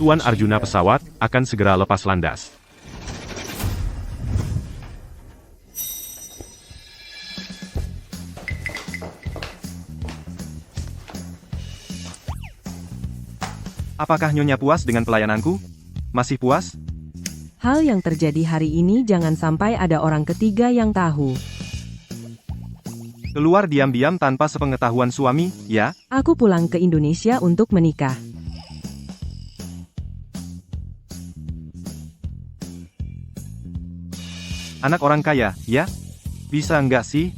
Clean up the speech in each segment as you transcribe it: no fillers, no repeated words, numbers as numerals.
Tuan Arjuna pesawat akan segera lepas landas. Apakah Nyonya puas dengan pelayananku? Masih puas? Hal yang terjadi hari ini jangan sampai ada orang ketiga yang tahu. Keluar diam-diam tanpa sepengetahuan suami, ya? Aku pulang ke Indonesia untuk menikah. Anak orang kaya, ya? Bisa nggak sih?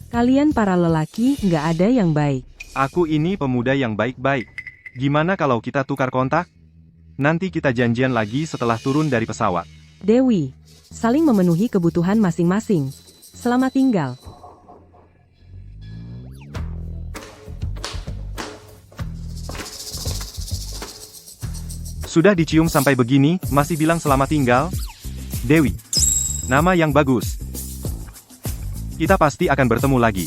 Kalian para lelaki nggak ada yang baik. Aku ini pemuda yang baik-baik. Gimana kalau kita tukar kontak? Nanti kita janjian lagi setelah turun dari pesawat. Dewi, saling memenuhi kebutuhan masing-masing. Selamat tinggal. Sudah dicium sampai begini, masih bilang selamat tinggal? Dewi. Nama yang bagus. Kita pasti akan bertemu lagi.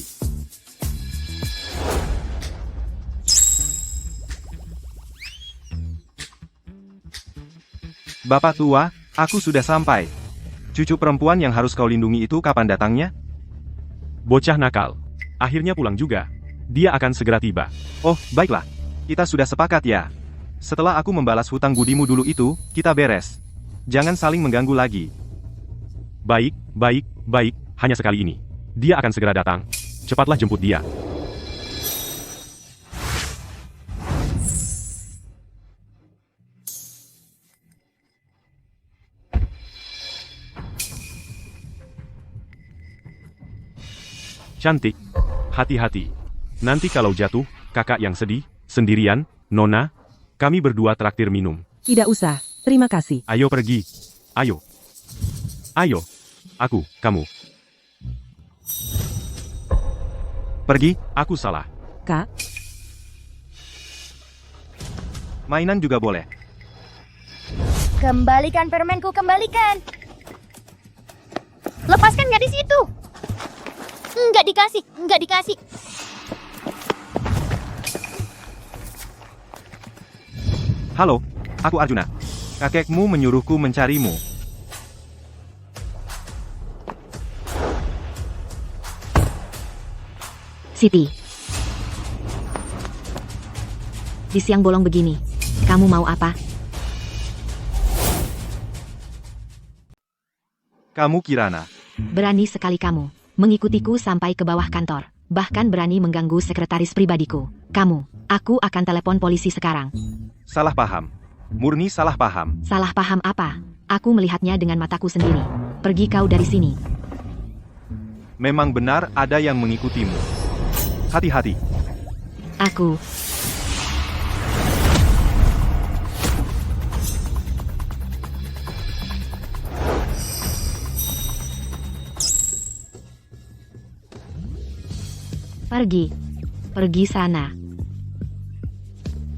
Bapak tua, aku sudah sampai. Cucu perempuan yang harus kau lindungi itu kapan datangnya? Bocah nakal. Akhirnya pulang juga. Dia akan segera tiba. Oh, baiklah. Kita sudah sepakat ya. Setelah aku membalas hutang budimu dulu itu, kita beres. Jangan saling mengganggu lagi. Baik, baik, baik, hanya sekali ini. Dia akan segera datang. Cepatlah jemput dia. Cantik. Hati-hati. Nanti kalau jatuh, kakak yang sedih, sendirian, Nona, kami berdua traktir minum. Tidak usah, terima kasih. Ayo pergi. Ayo. Ayo. Aku, kamu. Pergi, Aku salah. Kak, mainan juga boleh. Kembalikan permenku, kembalikan. Lepaskan gadis itu. Nggak dikasih, nggak dikasih. Halo, aku Arjuna. Kakekmu menyuruhku mencarimu. Siti. Di siang bolong begini, kamu mau apa? Kamu Kirana. Berani sekali kamu mengikutiku sampai ke bawah kantor. Bahkan berani mengganggu sekretaris pribadiku. Aku akan telepon polisi sekarang. Salah paham. Murni salah paham. Salah paham apa? Aku melihatnya dengan mataku sendiri. Pergi kau dari sini. Memang benar ada yang mengikutimu. Hati-hati. Aku. Pergi. Pergi sana.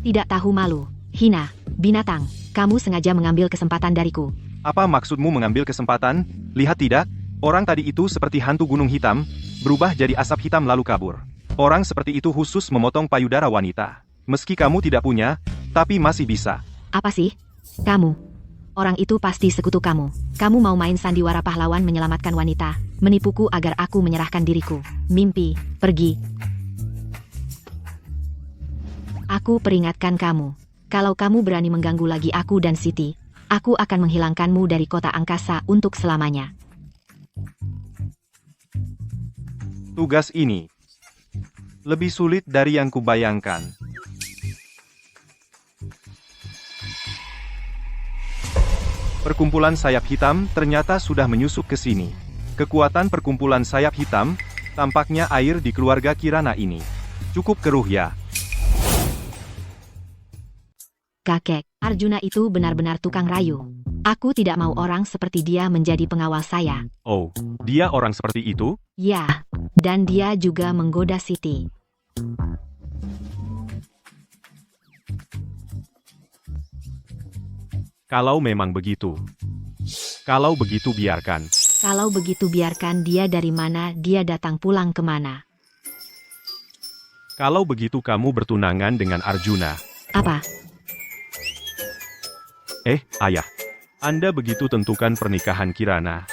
Tidak tahu malu. Hina. Binatang. Kamu sengaja mengambil kesempatan dariku. Apa maksudmu mengambil kesempatan? Lihat tidak? Orang tadi itu seperti hantu gunung hitam, berubah jadi asap hitam lalu kabur. Orang seperti itu khusus memotong payudara wanita. Meski kamu tidak punya, tapi masih bisa. Apa sih? Kamu. Orang itu pasti sekutu kamu. Kamu mau main sandiwara pahlawan menyelamatkan wanita, menipuku agar aku menyerahkan diriku. Mimpi, pergi. Aku peringatkan kamu. Kalau kamu berani mengganggu lagi aku dan Siti, aku akan menghilangkanmu dari kota angkasa untuk selamanya. Tugas ini lebih sulit dari yang kubayangkan. Perkumpulan sayap hitam ternyata sudah menyusup ke sini. Kekuatan perkumpulan sayap hitam, tampaknya air di keluarga Kirana ini cukup keruh ya. Kakek, Arjuna itu benar-benar tukang rayu. Aku tidak mau orang seperti dia menjadi pengawal saya. Oh, dia orang seperti itu? Ya, dan dia juga menggoda Siti. Kalau memang begitu. Kalau begitu biarkan. Kalau begitu biarkan dia dari mana dia datang pulang kemana. Kalau begitu kamu bertunangan dengan Arjuna. Apa? Ayah. Anda begitu tentukan pernikahan Kirana.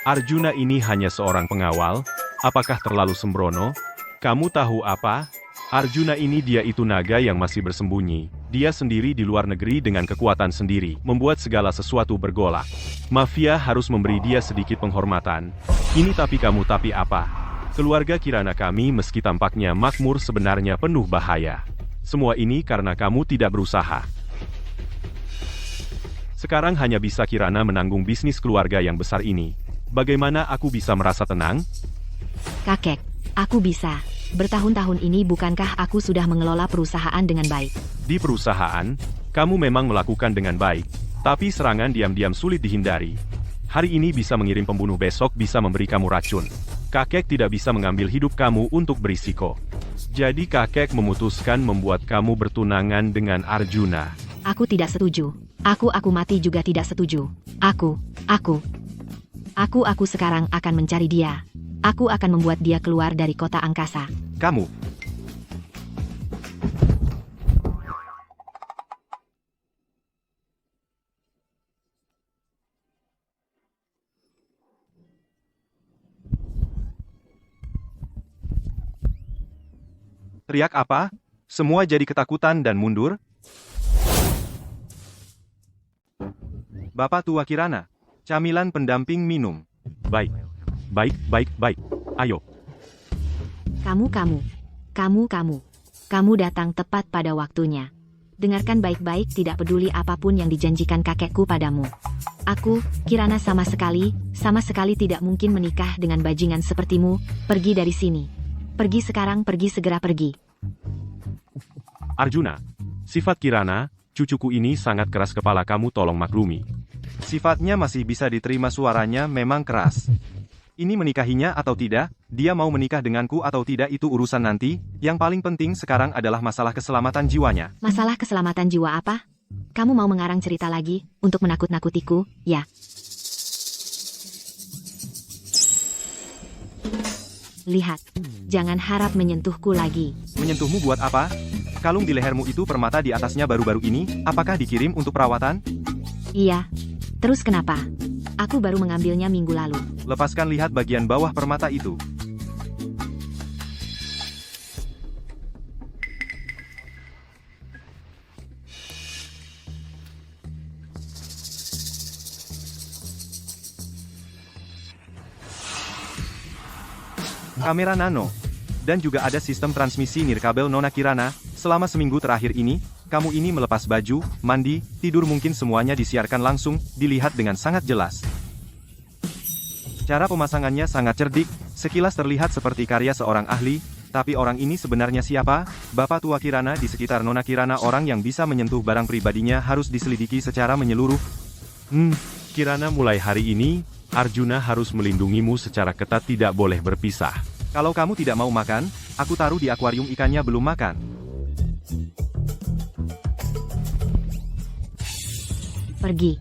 Arjuna ini hanya seorang pengawal, apakah terlalu sembrono? Kamu tahu apa? Arjuna ini dia itu naga yang masih bersembunyi. Dia sendiri di luar negeri dengan kekuatan sendiri, membuat segala sesuatu bergolak. Mafia harus memberi dia sedikit penghormatan. Ini tapi kamu tapi apa? Keluarga Kirana kami meski tampaknya makmur sebenarnya penuh bahaya. Semua ini karena kamu tidak berusaha. Sekarang hanya bisa Kirana menanggung bisnis keluarga yang besar ini. Bagaimana aku bisa merasa tenang? Kakek, aku bisa. Bertahun-tahun ini bukankah aku sudah mengelola perusahaan dengan baik? Di perusahaan, kamu memang melakukan dengan baik. Tapi serangan diam-diam sulit dihindari. Hari ini bisa mengirim pembunuh, besok bisa memberi kamu racun. Kakek tidak bisa mengambil hidup kamu untuk berisiko. Jadi kakek memutuskan membuat kamu bertunangan dengan Arjuna. Aku tidak setuju. Aku mati juga tidak setuju. Aku sekarang akan mencari dia. Aku akan membuat dia keluar dari kota angkasa. Kamu. Teriak apa? Semua jadi ketakutan dan mundur? Bapak tua Kirana, camilan pendamping minum. Baik. Ayo. Kamu datang tepat pada waktunya. Dengarkan baik-baik, tidak peduli apapun yang dijanjikan kakekku padamu. Aku, Kirana sama sekali tidak mungkin menikah dengan bajingan sepertimu. Pergi dari sini. Pergi sekarang, segera pergi. Arjuna, sifat Kirana, cucuku ini sangat keras kepala, kamu tolong maklumi. Sifatnya masih bisa diterima, suaranya memang keras. Ini menikahinya atau tidak, dia mau menikah denganku atau tidak itu urusan nanti, yang paling penting sekarang adalah masalah keselamatan jiwanya. Masalah keselamatan jiwa apa? Kamu mau mengarang cerita lagi, untuk menakut-nakutiku, ya? Lihat, jangan harap menyentuhku lagi. Menyentuhmu buat apa? Kalung di lehermu itu permata di atasnya baru-baru ini, apakah dikirim untuk perawatan? Iya. Terus kenapa? Aku baru mengambilnya minggu lalu. Lepaskan, lihat bagian bawah permata itu. Kamera nano. Dan juga ada sistem transmisi nirkabel Nona Kirana. Selama seminggu terakhir ini, kamu ini melepas baju, mandi, tidur, mungkin semuanya disiarkan langsung, dilihat dengan sangat jelas. Cara pemasangannya sangat cerdik, sekilas terlihat seperti karya seorang ahli, tapi orang ini sebenarnya siapa? Bapak tua Kirana, di sekitar Nona Kirana orang yang bisa menyentuh barang pribadinya harus diselidiki secara menyeluruh. Kirana, mulai hari ini, Arjuna harus melindungimu secara ketat, tidak boleh berpisah. Kalau kamu tidak mau makan, aku taruh di akuarium ikannya belum makan. Pergi.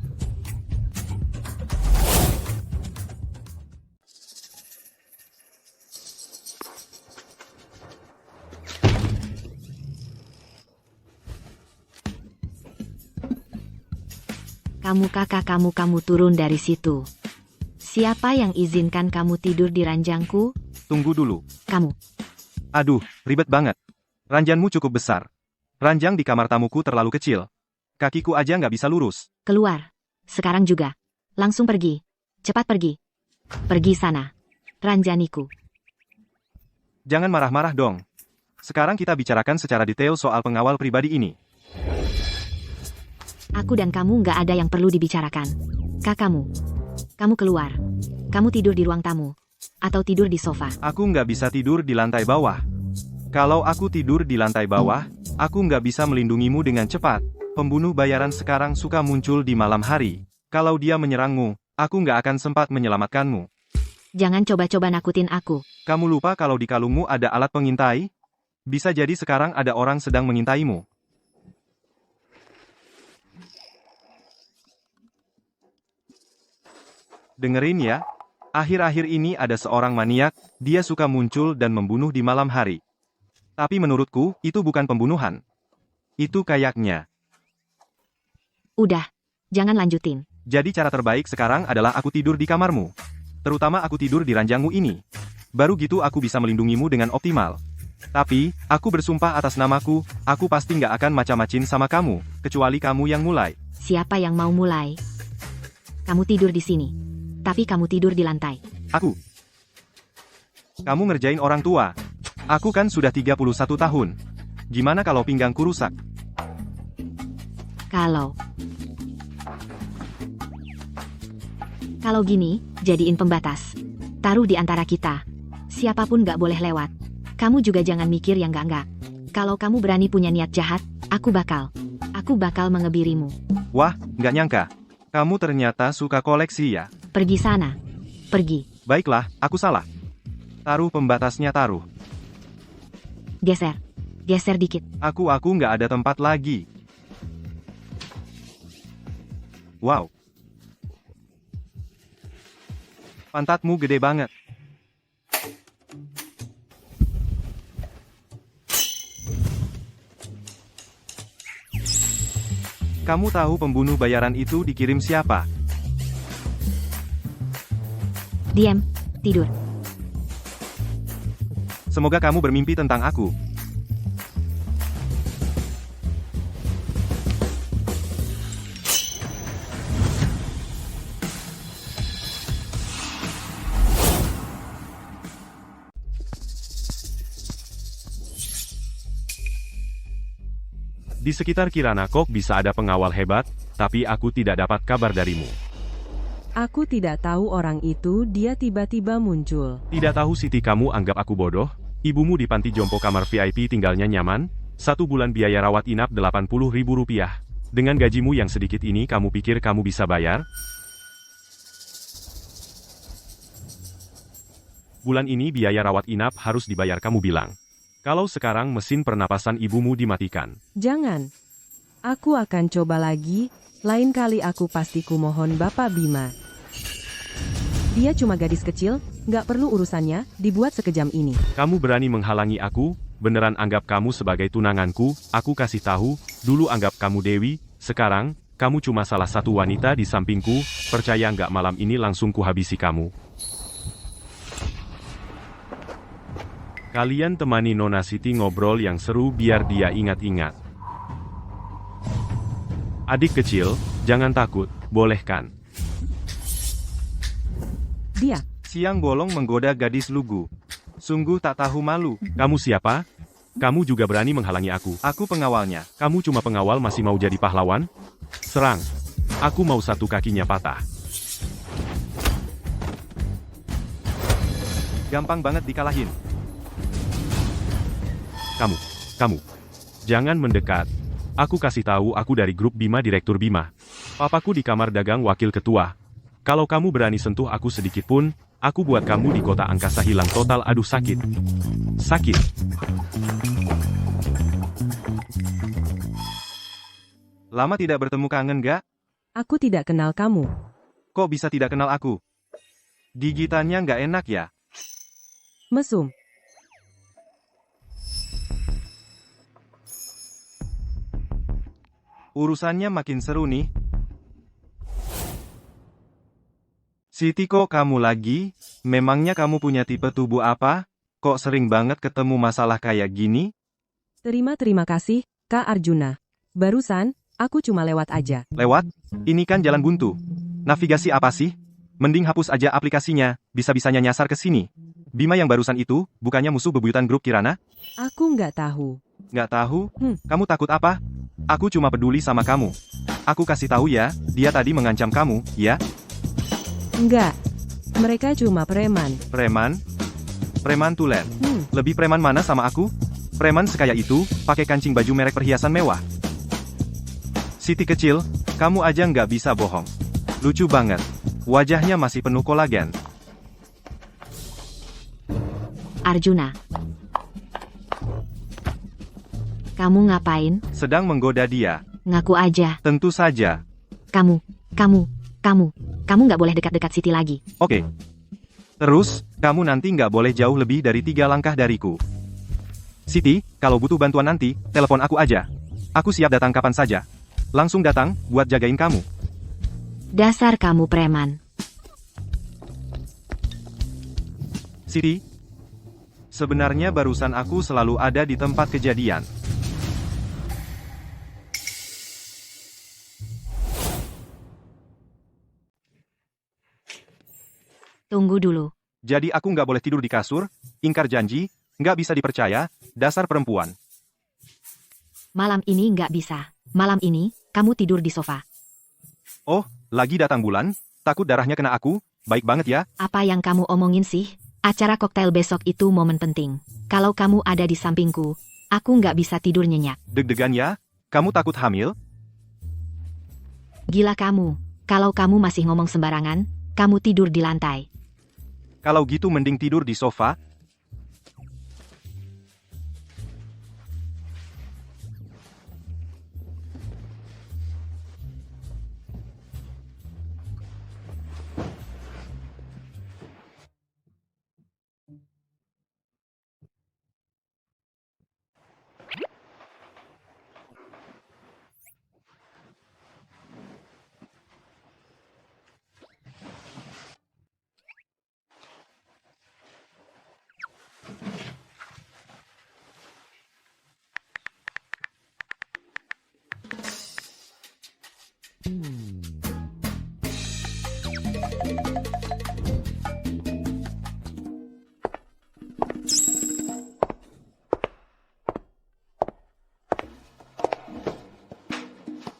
Kamu turun dari situ. Siapa yang izinkan kamu tidur di ranjangku? Tunggu dulu. Kamu. Aduh, ribet banget. Ranjangmu cukup besar. Ranjang di kamar tamuku terlalu kecil. Kakiku aja nggak bisa lurus. Keluar. Sekarang juga. Langsung pergi. Cepat pergi. Pergi sana. Ranjaniku. Jangan marah-marah dong. Sekarang kita bicarakan secara detail soal pengawal pribadi ini. Aku dan kamu nggak ada yang perlu dibicarakan. Kamu keluar. Kamu tidur di ruang tamu. Atau tidur di sofa. Aku nggak bisa tidur di lantai bawah. Kalau aku tidur di lantai bawah, aku nggak bisa melindungimu dengan cepat. Pembunuh bayaran sekarang suka muncul di malam hari. Kalau dia menyerangmu, aku nggak akan sempat menyelamatkanmu. Jangan coba-coba nakutin aku. Kamu lupa kalau di kalungmu ada alat pengintai? Bisa jadi sekarang ada orang sedang mengintaimu. Dengerin ya. Akhir-akhir ini ada seorang maniak, dia suka muncul dan membunuh di malam hari. Tapi menurutku, itu bukan pembunuhan. Itu kayaknya. Udah. Jangan lanjutin. Jadi cara terbaik sekarang adalah aku tidur di kamarmu. Terutama aku tidur di ranjangmu ini. Baru gitu aku bisa melindungimu dengan optimal. Tapi, aku bersumpah atas namaku, aku pasti nggak akan macam-macin sama kamu, kecuali kamu yang mulai. Siapa yang mau mulai? Kamu tidur di sini. Tapi kamu tidur di lantai. Aku. Kamu ngerjain orang tua. Aku kan sudah 31 tahun. Gimana kalau pinggangku rusak? Kalau gini, jadiin pembatas. Taruh di antara kita. Siapapun nggak boleh lewat. Kamu juga jangan mikir yang nggak-nggak. Kalau kamu berani punya niat jahat, aku bakal mengebirimu. Wah, nggak nyangka. Kamu ternyata suka koleksi ya? Pergi sana. Pergi. Baiklah, aku salah. Taruh pembatasnya taruh. Geser. Geser dikit. Aku nggak ada tempat lagi. Wow. Pantatmu gede banget. Kamu tahu pembunuh bayaran itu dikirim siapa? Diam. Tidur. Semoga kamu bermimpi tentang aku. Di sekitar Kirana kok bisa ada pengawal hebat, tapi aku tidak dapat kabar darimu. Aku tidak tahu orang itu, dia tiba-tiba muncul. Tidak tahu Siti kamu anggap aku bodoh? Ibumu di panti jompo kamar VIP tinggalnya nyaman, 1 bulan biaya rawat inap Rp80.000. Dengan gajimu yang sedikit ini kamu pikir kamu bisa bayar? Bulan ini biaya rawat inap harus dibayar kamu bilang. Kalau sekarang mesin pernapasan ibumu dimatikan. Jangan. Aku akan coba lagi, lain kali aku pasti kumohon Bapak Bima. Dia cuma gadis kecil, nggak perlu urusannya, dibuat sekejam ini. Kamu berani menghalangi aku, beneran anggap kamu sebagai tunanganku, aku kasih tahu, dulu anggap kamu Dewi, sekarang, kamu cuma salah satu wanita di sampingku, percaya nggak malam ini langsung kuhabisi kamu. Kalian temani Nona Siti ngobrol yang seru biar dia ingat-ingat. Adik kecil, jangan takut, boleh kan? Dia. Siang bolong menggoda gadis lugu. Sungguh tak tahu malu. Kamu siapa? Kamu juga berani menghalangi aku. Aku pengawalnya. Kamu cuma pengawal masih mau jadi pahlawan? Serang. Aku mau satu kakinya patah. Gampang banget dikalahin. Kamu. Jangan mendekat. Aku kasih tahu aku dari grup Bima Direktur Bima. Papaku di kamar dagang wakil ketua. Kalau kamu berani sentuh aku sedikit pun, aku buat kamu di kota angkasa hilang total. Aduh sakit. Sakit. Lama tidak bertemu kangen gak? Aku tidak kenal kamu. Kok bisa tidak kenal aku? Gigitannya nggak enak ya? Mesum. Urusannya makin seru nih. Siti kok kamu lagi? Memangnya kamu punya tipe tubuh apa? Kok sering banget ketemu masalah kayak gini? Terima kasih, Kak Arjuna. Barusan, aku cuma lewat aja. Lewat? Ini kan jalan buntu. Navigasi apa sih? Mending hapus aja aplikasinya, bisa-bisanya nyasar ke sini. Bima yang barusan itu, bukannya musuh bebuyutan grup Kirana? Aku nggak tahu. Nggak tahu? Kamu takut apa? Aku cuma peduli sama kamu. Aku kasih tahu ya, dia tadi mengancam kamu, ya? Enggak. Mereka cuma preman. Preman? Preman tulen. Lebih preman mana sama aku? Preman sekaya itu, pakai kancing baju merek perhiasan mewah. Siti kecil, kamu aja nggak bisa bohong. Lucu banget. Wajahnya masih penuh kolagen. Arjuna. Kamu ngapain? Sedang menggoda dia. Ngaku aja. Tentu saja. Kamu nggak boleh dekat-dekat Siti lagi. Oke. Terus, kamu nanti nggak boleh jauh lebih dari 3 langkah dariku. Siti, kalau butuh bantuan nanti, telepon aku aja. Aku siap datang kapan saja. Langsung datang, buat jagain kamu. Dasar kamu preman. Siti, sebenarnya barusan aku selalu ada di tempat kejadian. Tunggu dulu. Jadi aku nggak boleh tidur di kasur? Ingkar janji? Nggak bisa dipercaya? Dasar perempuan. Malam ini nggak bisa. Malam ini, kamu tidur di sofa. Oh, lagi datang bulan? Takut darahnya kena aku? Baik banget ya. Apa yang kamu omongin sih? Acara koktail besok itu momen penting. Kalau kamu ada di sampingku, aku nggak bisa tidur nyenyak. Deg-degan ya? Kamu takut hamil? Gila kamu. Kalau kamu masih ngomong sembarangan, kamu tidur di lantai. Kalau gitu mending tidur di sofa.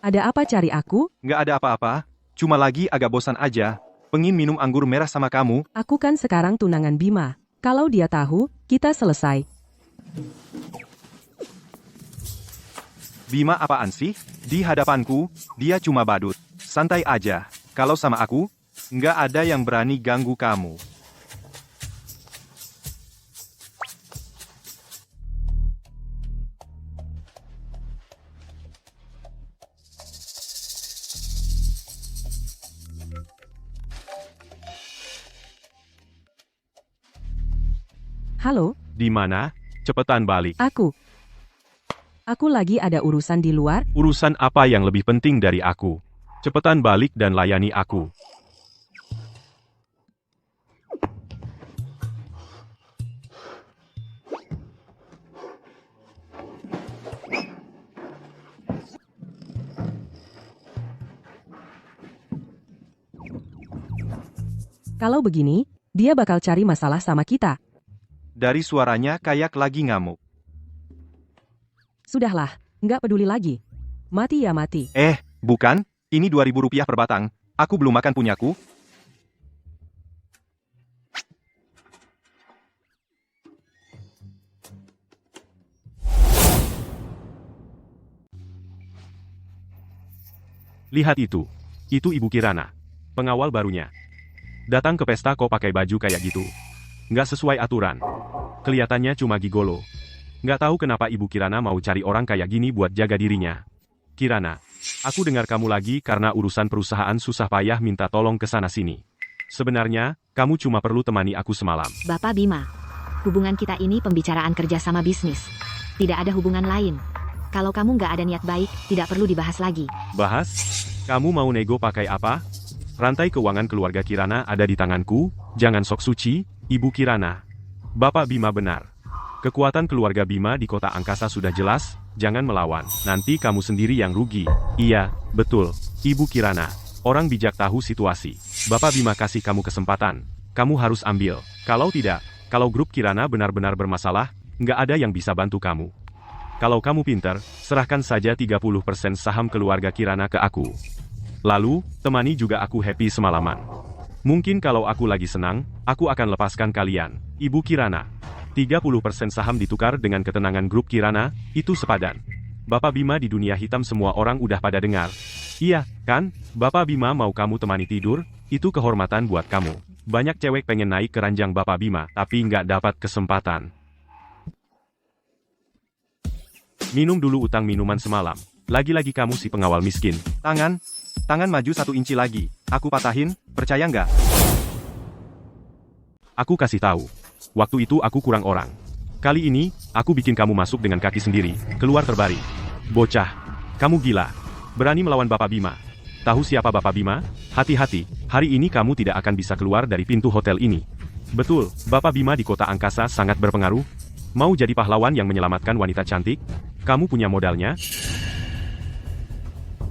Ada apa cari aku? Nggak ada apa-apa. Cuma lagi agak bosan aja. Pengin minum anggur merah sama kamu. Aku kan sekarang tunangan Bima. Kalau dia tahu, kita selesai. Bima apaan sih? Di hadapanku, dia cuma badut. Santai aja. Kalau sama aku, nggak ada yang berani ganggu kamu. Halo, Di mana? Cepetan balik. aku. Aku lagi ada urusan di luar. Urusan apa yang lebih penting dari aku? Cepetan balik dan layani aku. Kalau begini, dia bakal cari masalah sama kita. Dari suaranya kayak lagi ngamuk. Sudahlah, nggak peduli lagi. Mati ya mati. Bukan. Ini 2.000 rupiah per batang. Aku belum makan punyaku. Lihat itu. Itu Ibu Kirana. Pengawal barunya. Datang ke pesta kok pakai baju kayak gitu. Nggak sesuai aturan. Kelihatannya cuma gigolo. Nggak tahu kenapa Ibu Kirana mau cari orang kayak gini buat jaga dirinya. Kirana, aku dengar kamu lagi karena urusan perusahaan susah payah minta tolong ke sana-sini. Sebenarnya, kamu cuma perlu temani aku semalam. Bapak Bima, hubungan kita ini pembicaraan kerja sama bisnis. Tidak ada hubungan lain. Kalau kamu nggak ada niat baik, tidak perlu dibahas lagi. Bahas? Kamu mau nego pakai apa? Rantai keuangan keluarga Kirana ada di tanganku, jangan sok suci, Ibu Kirana. Bapak Bima benar. Kekuatan keluarga Bima di kota angkasa sudah jelas, jangan melawan. Nanti kamu sendiri yang rugi. Iya, betul. Ibu Kirana, orang bijak tahu situasi. Bapak Bima kasih kamu kesempatan. Kamu harus ambil. Kalau tidak, kalau grup Kirana benar-benar bermasalah, nggak ada yang bisa bantu kamu. Kalau kamu pinter, serahkan saja 30% saham keluarga Kirana ke aku. Lalu, temani juga aku happy semalaman. Mungkin kalau aku lagi senang, aku akan lepaskan kalian. Ibu Kirana. 30% saham ditukar dengan ketenangan grup Kirana, itu sepadan. Bapak Bima di dunia hitam semua orang udah pada dengar. Iya, kan? Bapak Bima mau kamu temani tidur, itu kehormatan buat kamu. Banyak cewek pengen naik ke ranjang Bapak Bima, tapi nggak dapat kesempatan. Minum dulu utang minuman semalam. Lagi-lagi kamu si pengawal miskin. Tangan maju 1 inci lagi. Aku patahin, percaya nggak? Aku kasih tahu. Waktu itu aku kurang orang. Kali ini, aku bikin kamu masuk dengan kaki sendiri, keluar terbaring. Bocah, kamu gila. Berani melawan Bapak Bima. Tahu siapa Bapak Bima? Hati-hati, hari ini kamu tidak akan bisa keluar dari pintu hotel ini. Betul, Bapak Bima di kota angkasa sangat berpengaruh. Mau jadi pahlawan yang menyelamatkan wanita cantik? Kamu punya modalnya?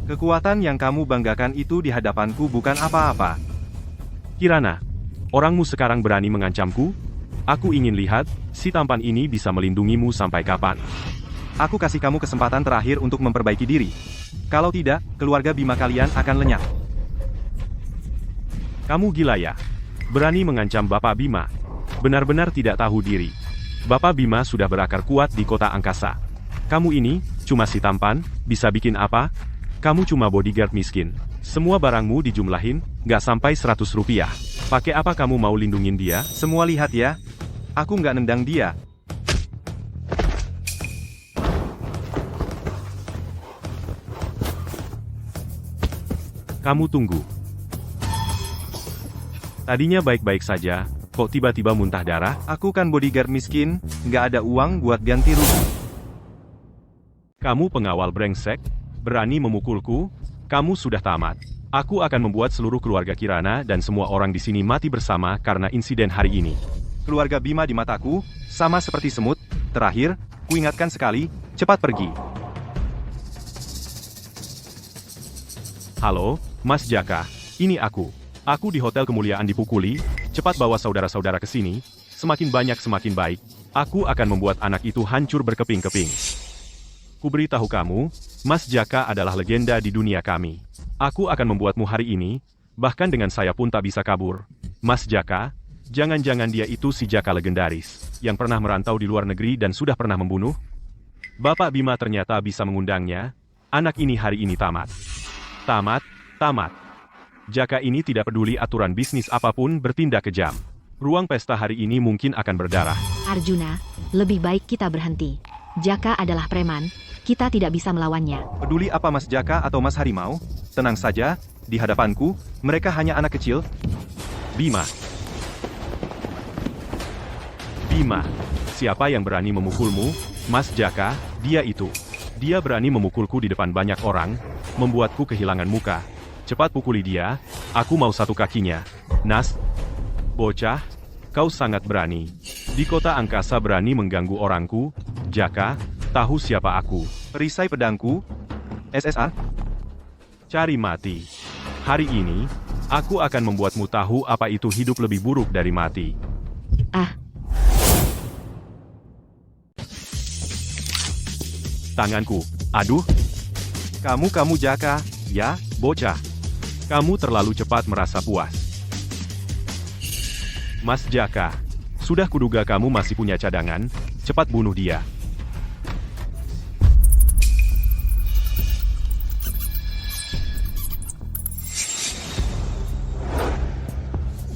Kekuatan yang kamu banggakan itu di hadapanku bukan apa-apa. Kirana, orangmu sekarang berani mengancamku? Aku ingin lihat, si tampan ini bisa melindungimu sampai kapan. Aku kasih kamu kesempatan terakhir untuk memperbaiki diri. Kalau tidak, keluarga Bima kalian akan lenyap. Kamu gila ya? Berani mengancam Bapak Bima? Benar-benar tidak tahu diri. Bapak Bima sudah berakar kuat di kota angkasa. Kamu ini, cuma si tampan, bisa bikin apa? Kamu cuma bodyguard miskin. Semua barangmu dijumlahin, nggak sampai 100 rupiah. Pakai apa kamu mau lindungin dia? Semua lihat ya. Aku nggak nendang dia. Kamu tunggu. Tadinya baik-baik saja, kok tiba-tiba muntah darah? Aku kan bodyguard miskin, nggak ada uang buat ganti rugi. Kamu pengawal brengsek, berani memukulku? Kamu sudah tamat. Aku akan membuat seluruh keluarga Kirana dan semua orang di sini mati bersama karena insiden hari ini. Keluarga Bima di mataku, sama seperti semut. Terakhir, kuingatkan sekali, cepat pergi. Halo, Mas Jaka, ini aku. Aku di Hotel Kemuliaan dipukuli, cepat bawa saudara-saudara ke sini, semakin banyak semakin baik. Aku akan membuat anak itu hancur berkeping-keping. Kuberitahu kamu, Mas Jaka adalah legenda di dunia kami. Aku akan membuatmu hari ini, bahkan dengan saya pun tak bisa kabur. Mas Jaka, jangan-jangan dia itu si Jaka legendaris, yang pernah merantau di luar negeri dan sudah pernah membunuh? Bapak Bima ternyata bisa mengundangnya, anak ini hari ini tamat. Tamat. Jaka ini tidak peduli aturan bisnis apapun bertindak kejam. Ruang pesta hari ini mungkin akan berdarah. Arjuna, lebih baik kita berhenti. Jaka adalah preman, kita tidak bisa melawannya. Peduli apa Mas Jaka atau Mas Harimau? Tenang saja, di hadapanku, mereka hanya anak kecil. Bima, siapa yang berani memukulmu? Mas Jaka, dia itu. Dia berani memukulku di depan banyak orang, membuatku kehilangan muka. Cepat pukuli dia, aku mau satu kakinya. Nas, bocah, kau sangat berani. Di kota angkasa berani mengganggu orangku. Jaka, tahu siapa aku? Perisai pedangku, SSR. Cari mati. Hari ini, aku akan membuatmu tahu apa itu hidup lebih buruk dari mati. Tanganku, aduh. Kamu Jaka, Ya, bocah. Kamu terlalu cepat merasa puas. Mas Jaka, sudah kuduga kamu masih punya cadangan, cepat bunuh dia.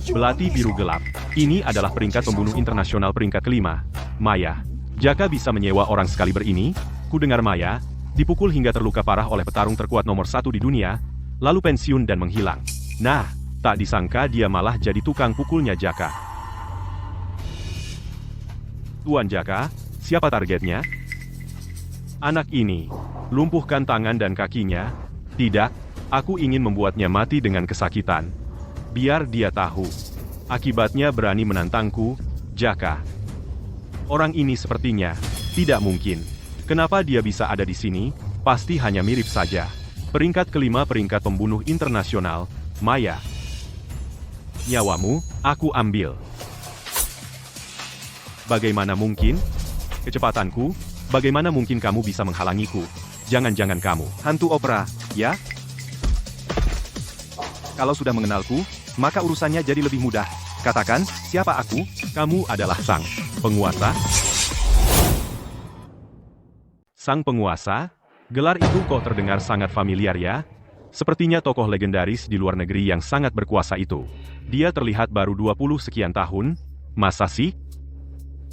Belati biru gelap. Ini adalah peringkat pembunuh internasional peringkat kelima. Maya. Jaka bisa menyewa orang sekaliber ini? Ku dengar Maya dipukul hingga terluka parah oleh petarung terkuat nomor 1 di dunia, lalu pensiun dan menghilang. Nah, tak disangka dia malah jadi tukang pukulnya Jaka. Tuan Jaka, siapa targetnya? Anak ini. Lumpuhkan tangan dan kakinya. Tidak, aku ingin membuatnya mati dengan kesakitan. Biar dia tahu. Akibatnya berani menantangku, Jaka. Orang ini sepertinya tidak mungkin. Kenapa dia bisa ada di sini? Pasti hanya mirip saja. Peringkat kelima peringkat pembunuh internasional, Maya. Nyawamu, aku ambil. Bagaimana mungkin? Kecepatanku, bagaimana mungkin kamu bisa menghalangiku? Jangan-jangan kamu hantu opera, ya? Kalau sudah mengenalku, maka urusannya jadi lebih mudah. Katakan, siapa aku? Kamu adalah sang penguasa? Sang penguasa? Gelar itu kok terdengar sangat familiar ya? Sepertinya tokoh legendaris di luar negeri yang sangat berkuasa itu. Dia terlihat baru 20 sekian tahun. Masa sih?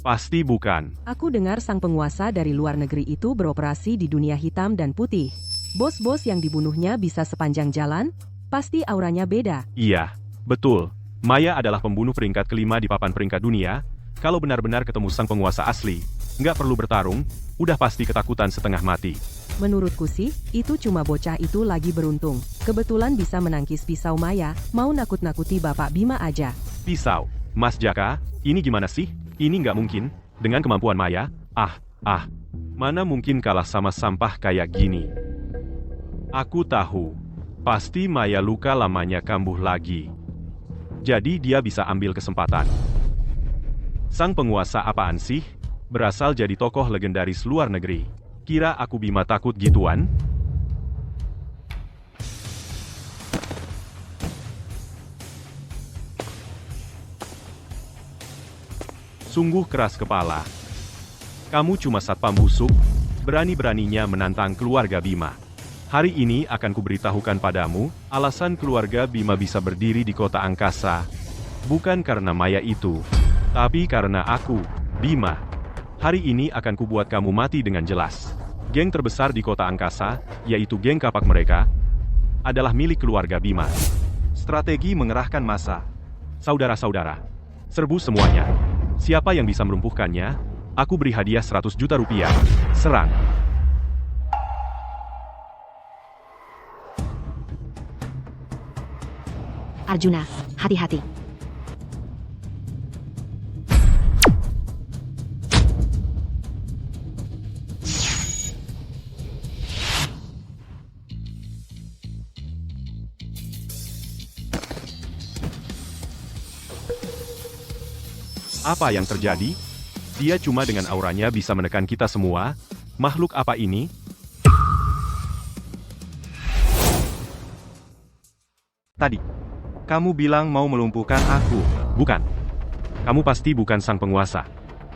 Pasti bukan. Aku dengar sang penguasa dari luar negeri itu beroperasi di dunia hitam dan putih. Bos-bos yang dibunuhnya bisa sepanjang jalan, pasti auranya beda. Iya, betul. Maya adalah pembunuh peringkat kelima di papan peringkat dunia. Kalau benar-benar ketemu sang penguasa asli, nggak perlu bertarung, udah pasti ketakutan setengah mati. Menurutku sih, itu cuma bocah itu lagi beruntung. Kebetulan bisa menangkis pisau Maya, mau nakut-nakuti Bapak Bima aja. Pisau. Mas Jaka, ini gimana sih? Ini nggak mungkin. Dengan kemampuan Maya, mana mungkin kalah sama sampah kayak gini. Aku tahu. Pasti Maya luka lamanya kambuh lagi. Jadi dia bisa ambil kesempatan. Sang penguasa apaan sih? Berasal jadi tokoh legendaris luar negeri. Kira aku Bima takut gituan? Sungguh keras kepala. Kamu cuma satpam busuk, berani-beraninya menantang keluarga Bima. Hari ini akan kuberitahukan padamu, alasan keluarga Bima bisa berdiri di kota angkasa. Bukan karena Maya itu, tapi karena aku, Bima. Hari ini akan kubuat kamu mati dengan jelas. Geng terbesar di kota angkasa, yaitu geng kapak mereka, adalah milik keluarga Bima. Strategi mengerahkan massa. Saudara-saudara, serbu semuanya. Siapa yang bisa melumpuhkannya, aku beri hadiah 100 juta rupiah. Serang. Arjuna, hati-hati. Apa yang terjadi? Dia cuma dengan auranya bisa menekan kita semua. Makhluk apa ini? Tadi, kamu bilang mau melumpuhkan aku. Bukan. Kamu pasti bukan sang penguasa.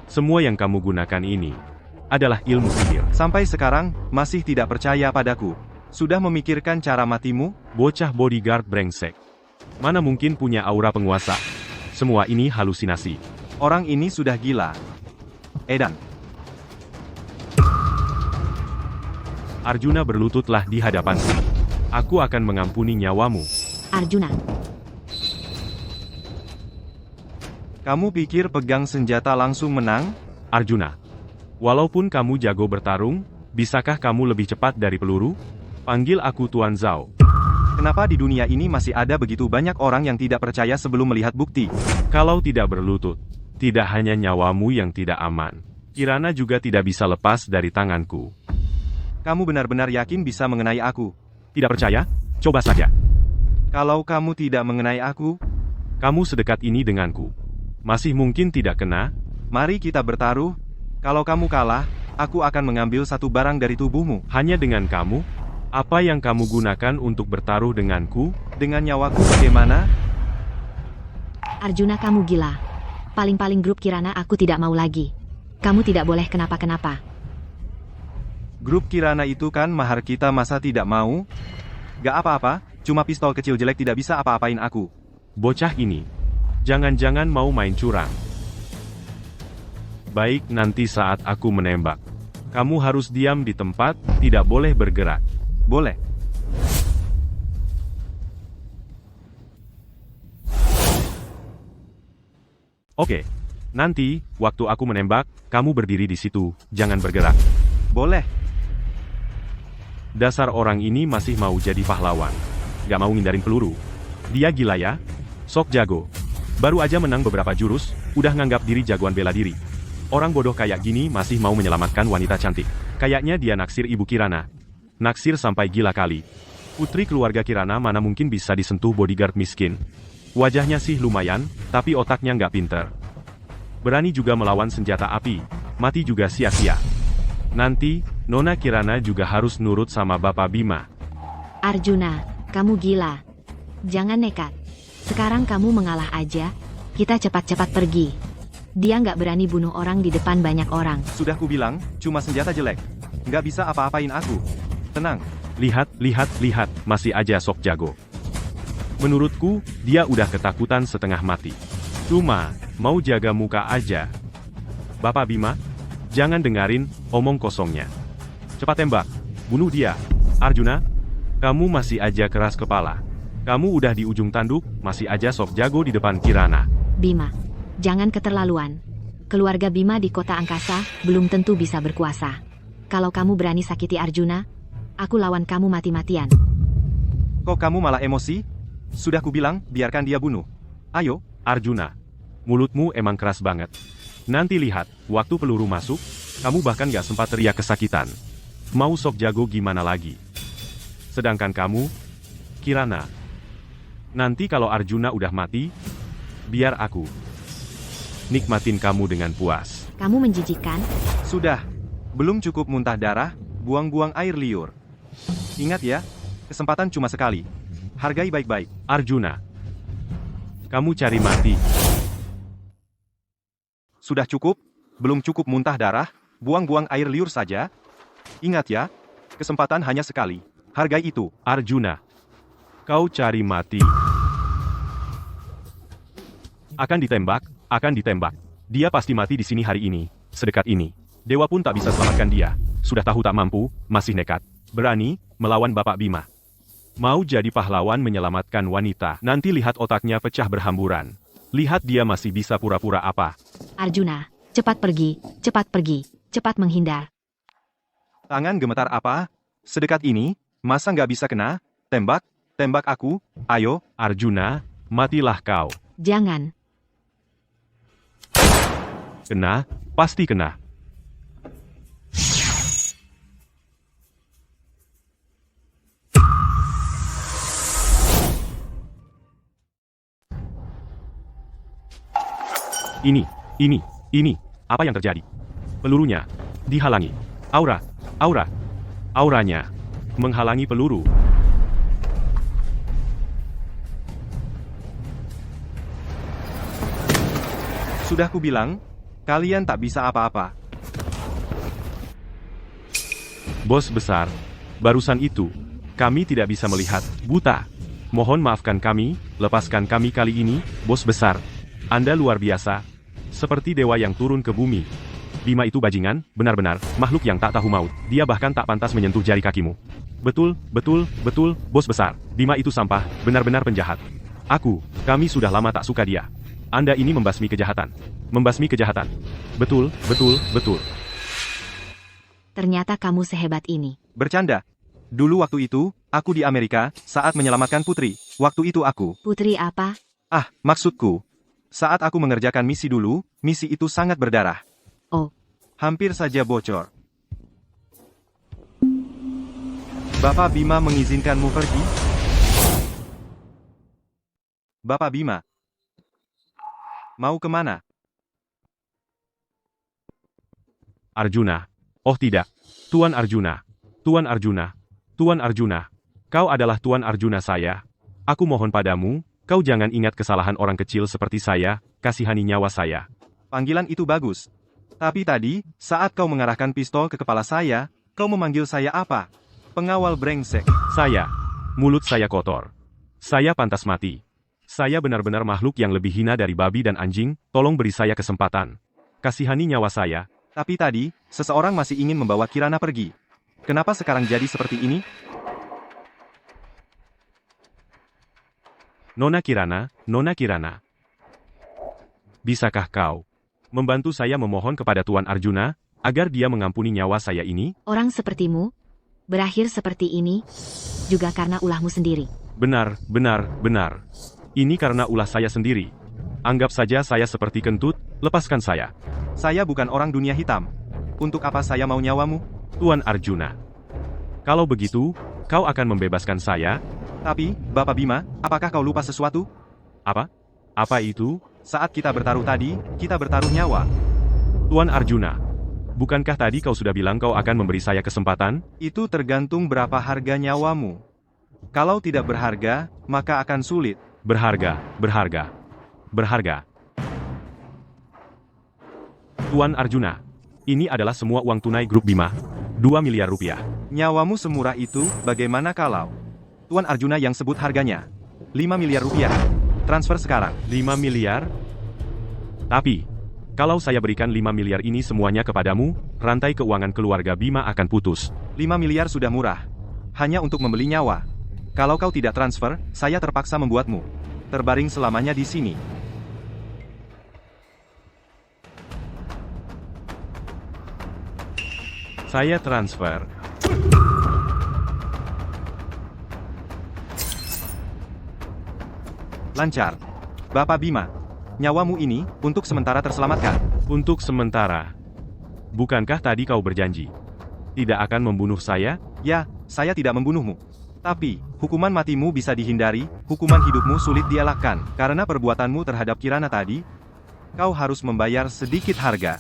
Semua yang kamu gunakan ini adalah ilmu sihir. Sampai sekarang, masih tidak percaya padaku. Sudah memikirkan cara matimu? Bocah bodyguard brengsek. Mana mungkin punya aura penguasa? Semua ini halusinasi. Orang ini sudah gila. Edan. Arjuna berlututlah di hadapanku. Aku akan mengampuni nyawamu. Arjuna, Kamu pikir pegang senjata langsung menang? Arjuna, walaupun kamu jago bertarung, bisakah kamu lebih cepat dari peluru? Panggil aku Tuan Zhao. Kenapa di dunia ini masih ada begitu banyak orang yang tidak percaya sebelum melihat bukti? Kalau tidak berlutut, tidak hanya nyawamu yang tidak aman. Kirana juga tidak bisa lepas dari tanganku. Kamu benar-benar yakin bisa mengenai aku? Tidak percaya? Coba saja. Kalau kamu tidak mengenai aku, Kamu sedekat ini denganku. Masih mungkin tidak kena? mari kita bertaruh. Kalau kamu kalah, aku akan mengambil satu barang dari tubuhmu. Hanya dengan kamu? Apa yang kamu gunakan untuk bertaruh denganku? Dengan nyawaku bagaimana? Arjuna kamu gila. Paling-paling grup Kirana aku tidak mau lagi. Kamu tidak boleh kenapa-kenapa. Grup Kirana itu kan mahar kita, masa tidak mau? Gak apa-apa, cuma pistol kecil jelek tidak bisa apa-apain aku. Bocah ini. Jangan-jangan mau main curang. Baik, nanti saat aku menembak. Kamu harus diam di tempat, tidak boleh bergerak. Boleh. Oke. Nanti, waktu aku menembak, kamu berdiri di situ, jangan bergerak. Boleh. Dasar orang ini masih mau jadi pahlawan. Gak mau ngindarin peluru. Dia gila ya? Sok jago. Baru aja menang beberapa jurus, udah nganggap diri jagoan bela diri. Orang bodoh kayak gini masih mau menyelamatkan wanita cantik. Kayaknya dia naksir Ibu Kirana. Naksir sampai gila kali. Putri keluarga Kirana mana mungkin bisa disentuh bodyguard miskin. Wajahnya sih lumayan, tapi otaknya nggak pinter. Berani juga melawan senjata api, mati juga sia-sia. Nanti, Nona Kirana juga harus nurut sama Bapak Bima. Arjuna, kamu gila. Jangan nekat. Sekarang kamu mengalah aja. Kita cepat-cepat pergi. Dia nggak berani bunuh orang di depan banyak orang. Sudah kubilang, cuma senjata jelek. Nggak bisa apa-apain aku. Tenang. Lihat, masih aja sok jago. Menurutku, dia udah ketakutan setengah mati. Cuma, mau jaga muka aja. Bapak Bima, jangan dengarin omong kosongnya. Cepat tembak, bunuh dia. Arjuna, kamu masih aja keras kepala. Kamu udah di ujung tanduk, masih aja sok jago di depan Kirana. Bima, jangan keterlaluan. Keluarga Bima di kota angkasa belum tentu bisa berkuasa. Kalau kamu berani sakiti Arjuna, Aku lawan kamu mati-matian. Kok kamu malah emosi? Sudah kubilang, biarkan dia bunuh. Ayo. Arjuna, mulutmu emang keras banget. Nanti lihat, waktu peluru masuk, kamu bahkan gak sempat teriak kesakitan. Mau sok jago gimana lagi? Sedangkan kamu, Kirana, nanti kalau Arjuna udah mati, biar aku nikmatin kamu dengan puas. Kamu menjijikan. Sudah. Belum cukup muntah darah, buang-buang air liur. Ingat ya, kesempatan cuma sekali. Hargai baik-baik. Arjuna, kamu cari mati. Sudah cukup? Belum cukup muntah darah, buang-buang air liur saja? Ingat ya, kesempatan hanya sekali. Hargai itu. Arjuna, kau cari mati. Akan ditembak, akan ditembak. Dia pasti mati di sini hari ini, sedekat ini. Dewa pun tak bisa selamatkan dia. Sudah tahu tak mampu, masih nekat. Berani, melawan Bapak Bima. Mau jadi pahlawan menyelamatkan wanita. Nanti lihat otaknya pecah berhamburan. Lihat dia masih bisa pura-pura apa. Arjuna, cepat pergi, cepat menghindar. Tangan gemetar apa? Sedekat ini, masa nggak bisa kena? Tembak, tembak aku, ayo. Arjuna, matilah kau. Jangan. Kena, pasti kena. Ini, apa yang terjadi? Pelurunya, dihalangi. Auranya, menghalangi peluru. Sudah kubilang, kalian tak bisa apa-apa. Bos besar, barusan itu, kami tidak bisa melihat, buta. Mohon maafkan kami, lepaskan kami kali ini, bos besar. Anda luar biasa. Seperti dewa yang turun ke bumi. Bima itu bajingan, benar-benar, makhluk yang tak tahu maut. Dia bahkan tak pantas menyentuh jari kakimu. Betul, bos besar. Bima itu sampah, benar-benar penjahat. Kami sudah lama tak suka dia. Anda ini membasmi kejahatan. Membasmi kejahatan. Betul. Ternyata kamu sehebat ini. Bercanda. Dulu waktu itu, aku di Amerika, saat menyelamatkan Putri. Waktu itu aku. Putri apa? Maksudku. Saat aku mengerjakan misi dulu, misi itu sangat berdarah. Oh. Hampir saja bocor. Bapak Bima mengizinkanmu pergi? Bapak Bima. Mau kemana? Arjuna. Oh tidak. Tuan Arjuna. Tuan Arjuna. Tuan Arjuna. Kau adalah Tuan Arjuna saya. Aku mohon padamu, kau jangan ingat kesalahan orang kecil seperti saya, kasihani nyawa saya. Panggilan itu bagus. Tapi tadi, saat kau mengarahkan pistol ke kepala saya, kau memanggil saya apa? Pengawal brengsek. Saya. Mulut saya kotor. Saya pantas mati. Saya benar-benar makhluk yang lebih hina dari babi dan anjing, tolong beri saya kesempatan. Kasihani nyawa saya. Tapi tadi, seseorang masih ingin membawa Kirana pergi. Kenapa sekarang jadi seperti ini? Nona Kirana. Bisakah kau membantu saya memohon kepada Tuan Arjuna, agar dia mengampuni nyawa saya ini? Orang sepertimu, berakhir seperti ini, juga karena ulahmu sendiri. Benar. Ini karena ulah saya sendiri. Anggap saja saya seperti kentut, lepaskan saya. Saya bukan orang dunia hitam. Untuk apa saya mau nyawamu? Tuan Arjuna. Kalau begitu, kau akan membebaskan saya? Tapi, Bapak Bima, apakah kau lupa sesuatu? Apa? Apa itu? Saat kita bertaruh tadi, kita bertaruh nyawa. Tuan Arjuna. Bukankah tadi kau sudah bilang kau akan memberi saya kesempatan? Itu tergantung berapa harga nyawamu. Kalau tidak berharga, maka akan sulit. Berharga. Tuan Arjuna. Ini adalah semua uang tunai grup Bima. 2 miliar rupiah. Nyawamu semurah itu, bagaimana kalau? Tuan Arjuna yang sebut harganya. 5 miliar rupiah. Transfer sekarang. 5 miliar? Tapi, kalau saya berikan 5 miliar ini semuanya kepadamu, rantai keuangan keluarga Bima akan putus. 5 miliar sudah murah. Hanya untuk membeli nyawa. Kalau kau tidak transfer, saya terpaksa membuatmu terbaring selamanya di sini. Saya transfer. Lancar. Bapak Bima. Nyawamu ini, untuk sementara terselamatkan. Untuk sementara. Bukankah tadi kau berjanji? Tidak akan membunuh saya? Ya, saya tidak membunuhmu. Tapi, hukuman matimu bisa dihindari, hukuman hidupmu sulit dielakkan. Karena perbuatanmu terhadap Kirana tadi, kau harus membayar sedikit harga.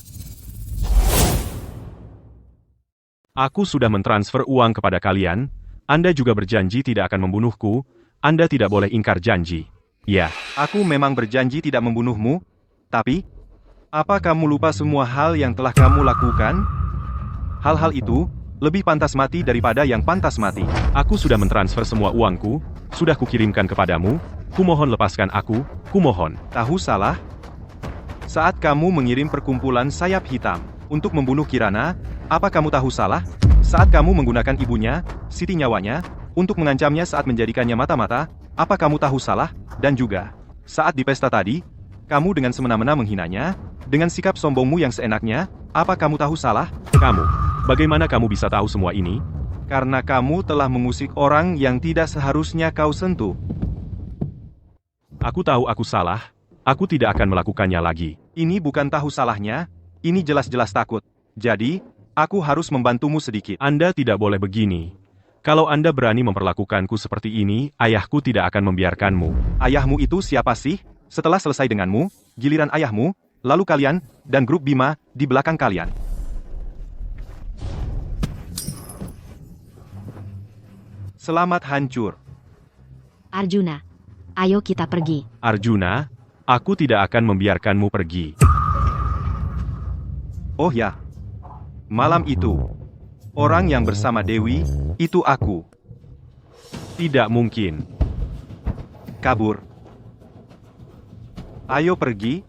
Aku sudah mentransfer uang kepada kalian. Anda juga berjanji tidak akan membunuhku. Anda tidak boleh ingkar janji. Ya, Aku memang berjanji tidak membunuhmu, tapi, apa kamu lupa semua hal yang telah kamu lakukan? Hal-hal itu, lebih pantas mati daripada yang pantas mati. aku sudah mentransfer semua uangku. Sudah kukirimkan kepadamu. Kumohon lepaskan aku. Kumohon. Tahu salah? Saat kamu mengirim perkumpulan sayap hitam untuk membunuh Kirana, apa kamu tahu salah? Saat kamu menggunakan ibunya, Siti Nyawanya, untuk mengancamnya saat menjadikannya mata-mata, apa kamu tahu salah? Dan juga, saat di pesta tadi, kamu dengan semena-mena menghinanya, dengan sikap sombongmu yang seenaknya, apa kamu tahu salah? Kamu. Bagaimana kamu bisa tahu semua ini? Karena kamu telah mengusik orang yang tidak seharusnya kau sentuh. Aku tahu aku salah. Aku tidak akan melakukannya lagi. Ini bukan tahu salahnya, ini jelas-jelas takut. Jadi, aku harus membantumu sedikit. Anda tidak boleh begini. Kalau Anda berani memperlakukanku seperti ini, ayahku tidak akan membiarkanmu. Ayahmu itu siapa sih? Setelah selesai denganmu, giliran ayahmu, lalu kalian, dan grup Bima, di belakang kalian. Selamat hancur. Arjuna, ayo kita pergi. Arjuna, aku tidak akan membiarkanmu pergi. Oh ya. Malam itu, orang yang bersama Dewi, itu aku. Tidak mungkin. Kabur. Ayo pergi.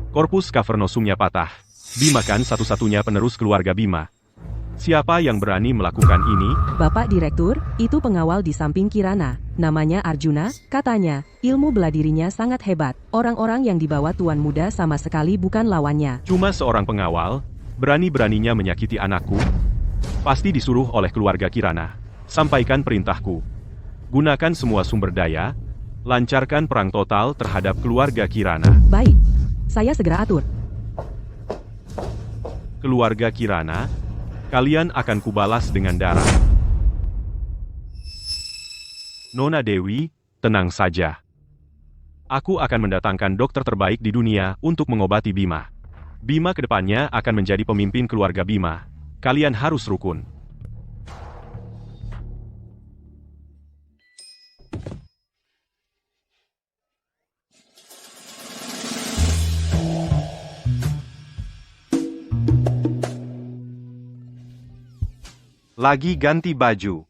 Korpus cavernosumnya patah. Bima kan satu-satunya penerus keluarga Bima. Siapa yang berani melakukan ini? Bapak Direktur, itu pengawal di samping Kirana. Namanya Arjuna, katanya. Ilmu bela dirinya sangat hebat. Orang-orang yang dibawa Tuan Muda sama sekali bukan lawannya. Cuma seorang pengawal, berani-beraninya menyakiti anakku. Pasti disuruh oleh keluarga Kirana. Sampaikan perintahku. Gunakan semua sumber daya. Lancarkan perang total terhadap keluarga Kirana. Baik, saya segera atur. Keluarga Kirana, kalian akan kubalas dengan darah. Nona Dewi, tenang saja. Aku akan mendatangkan dokter terbaik di dunia untuk mengobati Bima. Bima kedepannya akan menjadi pemimpin keluarga Bima. Kalian harus rukun. Lagi ganti baju.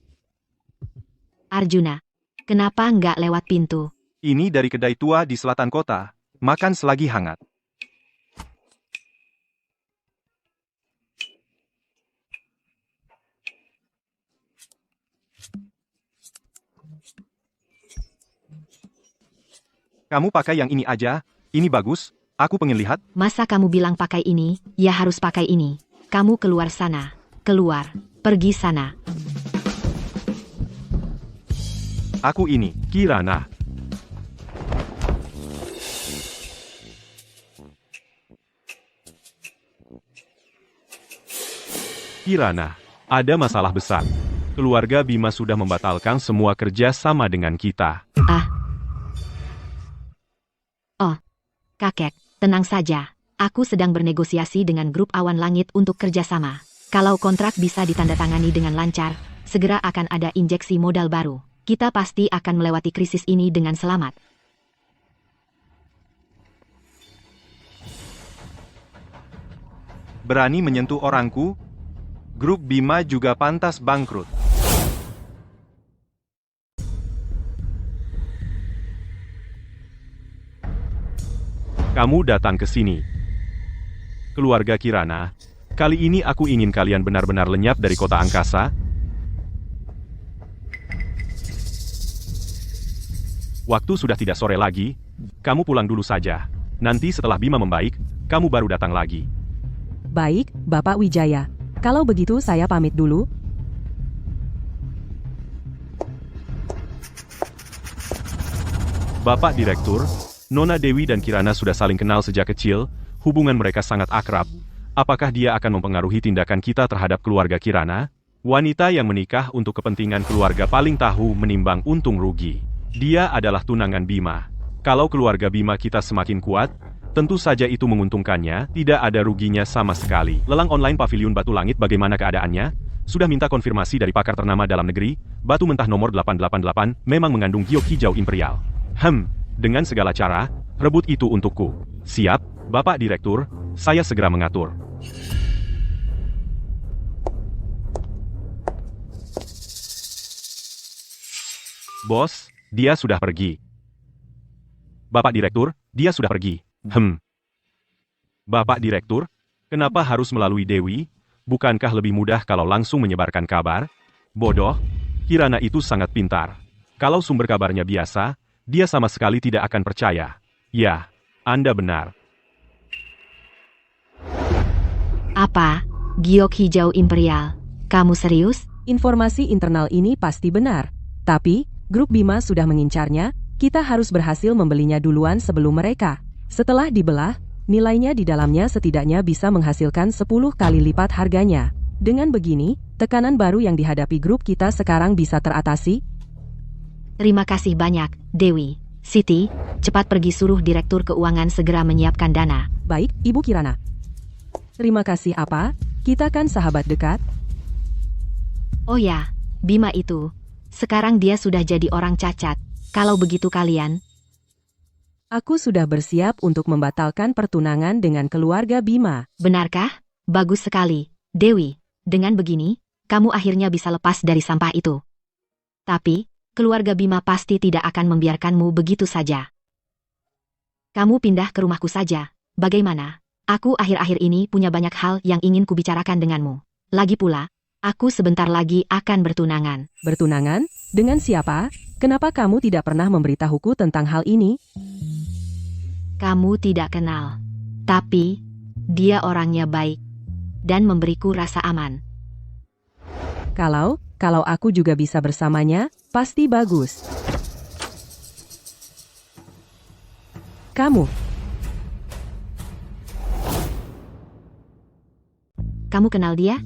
Arjuna, kenapa nggak lewat pintu? Ini dari kedai tua di selatan kota. Makan selagi hangat. Kamu pakai yang ini aja. Ini bagus. Aku pengen lihat. Masa kamu bilang pakai ini, ya harus pakai ini. Kamu keluar sana. Keluar. Pergi sana. Aku ini. Kirana. Kirana, ada masalah besar. Keluarga Bima sudah membatalkan semua kerja sama dengan kita. Kakek, tenang saja. Aku sedang bernegosiasi dengan grup Awan Langit untuk kerjasama. Kalau kontrak bisa ditandatangani dengan lancar, segera akan ada injeksi modal baru. Kita pasti akan melewati krisis ini dengan selamat. Berani menyentuh orangku? Grup Bima juga pantas bangkrut. Kamu datang ke sini. Keluarga Kirana, kali ini aku ingin kalian benar-benar lenyap dari kota angkasa. Waktu sudah tidak sore lagi, kamu pulang dulu saja. Nanti setelah Bima membaik, kamu baru datang lagi. Baik, Bapak Wijaya. Kalau begitu saya pamit dulu. Bapak Direktur, Nona Dewi dan Kirana sudah saling kenal sejak kecil, hubungan mereka sangat akrab. Apakah dia akan mempengaruhi tindakan kita terhadap keluarga Kirana? Wanita yang menikah untuk kepentingan keluarga paling tahu menimbang untung rugi. Dia adalah tunangan Bima. Kalau keluarga Bima kita semakin kuat, tentu saja itu menguntungkannya, tidak ada ruginya sama sekali. Lelang online Pavilion Batu Langit bagaimana keadaannya? Sudah minta konfirmasi dari pakar ternama dalam negeri, batu mentah nomor 888 memang mengandung giok hijau imperial. Dengan segala cara, rebut itu untukku. Siap, Bapak Direktur, saya segera mengatur. Bos, dia sudah pergi. Bapak Direktur, dia sudah pergi. Bapak Direktur, kenapa harus melalui Dewi? Bukankah lebih mudah kalau langsung menyebarkan kabar? Bodoh, Kirana itu sangat pintar. Kalau sumber kabarnya biasa, dia sama sekali tidak akan percaya. Ya, Anda benar. Apa? Giok hijau imperial. Kamu serius? Informasi internal ini pasti benar. Tapi, grup Bima sudah mengincarnya, kita harus berhasil membelinya duluan sebelum mereka. Setelah dibelah, nilainya di dalamnya setidaknya bisa menghasilkan 10 kali lipat harganya. Dengan begini, tekanan baru yang dihadapi grup kita sekarang bisa teratasi. Terima kasih banyak, Dewi. Siti, cepat pergi suruh Direktur Keuangan segera menyiapkan dana. Baik, Ibu Kirana. Terima kasih apa? Kita kan sahabat dekat. Oh ya, Bima itu. Sekarang dia sudah jadi orang cacat. Kalau begitu kalian... Aku sudah bersiap untuk membatalkan pertunangan dengan keluarga Bima. Benarkah? Bagus sekali, Dewi. Dengan begini, kamu akhirnya bisa lepas dari sampah itu. Tapi, keluarga Bima pasti tidak akan membiarkanmu begitu saja. Kamu pindah ke rumahku saja. Bagaimana? Aku akhir-akhir ini punya banyak hal yang ingin kubicarakan denganmu. Lagi pula, aku sebentar lagi akan bertunangan. Bertunangan? Dengan siapa? Kenapa kamu tidak pernah memberitahuku tentang hal ini? Kamu tidak kenal. Tapi, dia orangnya baik. Dan memberiku rasa aman. Kalau aku juga bisa bersamanya, pasti bagus. Kamu kenal dia?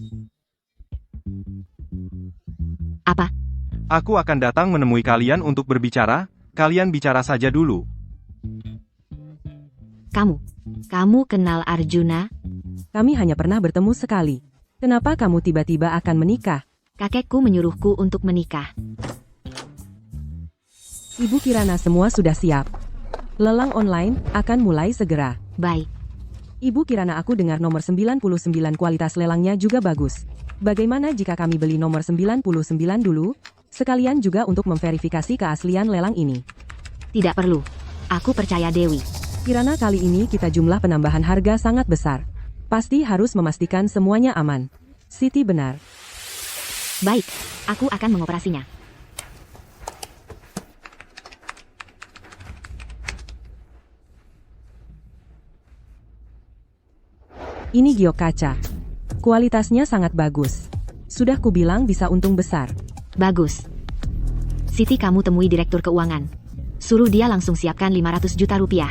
Apa? Aku akan datang menemui kalian untuk berbicara, kalian bicara saja dulu. Kamu kenal Arjuna? Kami hanya pernah bertemu sekali. Kenapa kamu tiba-tiba akan menikah? Kakekku menyuruhku untuk menikah. Ibu Kirana semua sudah siap. Lelang online akan mulai segera. Baik. Ibu Kirana aku dengar nomor 99 kualitas lelangnya juga bagus. Bagaimana jika kami beli nomor 99 dulu? Sekalian juga untuk memverifikasi keaslian lelang ini. Tidak perlu. Aku percaya Dewi. Kirana kali ini kita jumlah penambahan harga sangat besar. Pasti harus memastikan semuanya aman. Siti benar. Baik, aku akan mengoperasinya. Ini giok kaca. Kualitasnya sangat bagus. Sudah kubilang bisa untung besar. Bagus. Siti, kamu temui Direktur Keuangan. Suruh dia langsung siapkan 500 juta rupiah.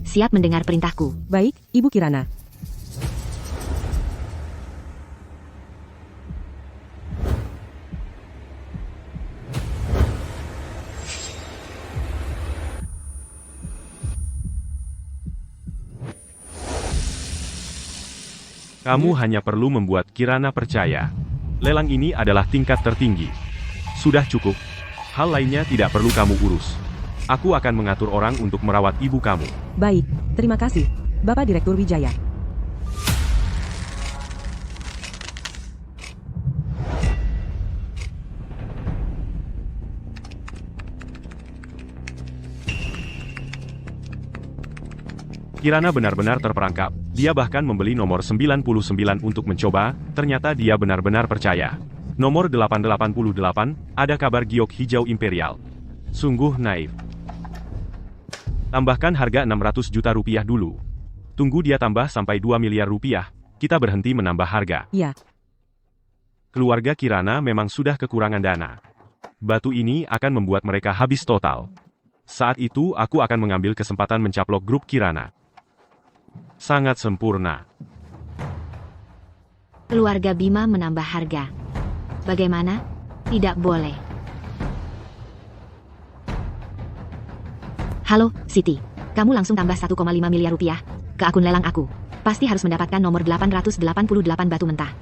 Siap mendengar perintahku. Baik, Ibu Kirana. Kamu hanya perlu membuat Kirana percaya. Lelang ini adalah tingkat tertinggi. Sudah cukup. Hal lainnya tidak perlu kamu urus. Aku akan mengatur orang untuk merawat ibu kamu. Baik, terima kasih, Bapak Direktur Wijaya. Kirana benar-benar terperangkap. Dia bahkan membeli nomor 99 untuk mencoba, ternyata dia benar-benar percaya. Nomor 888, ada kabar giok hijau imperial. Sungguh naif. Tambahkan harga 600 juta rupiah dulu. Tunggu dia tambah sampai 2 miliar rupiah. kita berhenti menambah harga. Ya, Keluarga Kirana memang sudah kekurangan dana. Batu ini akan membuat mereka habis total. Saat itu aku akan mengambil kesempatan mencaplok grup Kirana. Sangat sempurna. Keluarga Bima menambah harga. Bagaimana? Tidak boleh. Halo, Siti. Kamu langsung tambah 1,5 miliar rupiah ke akun lelang aku. Pasti harus mendapatkan nomor 888 batu mentah.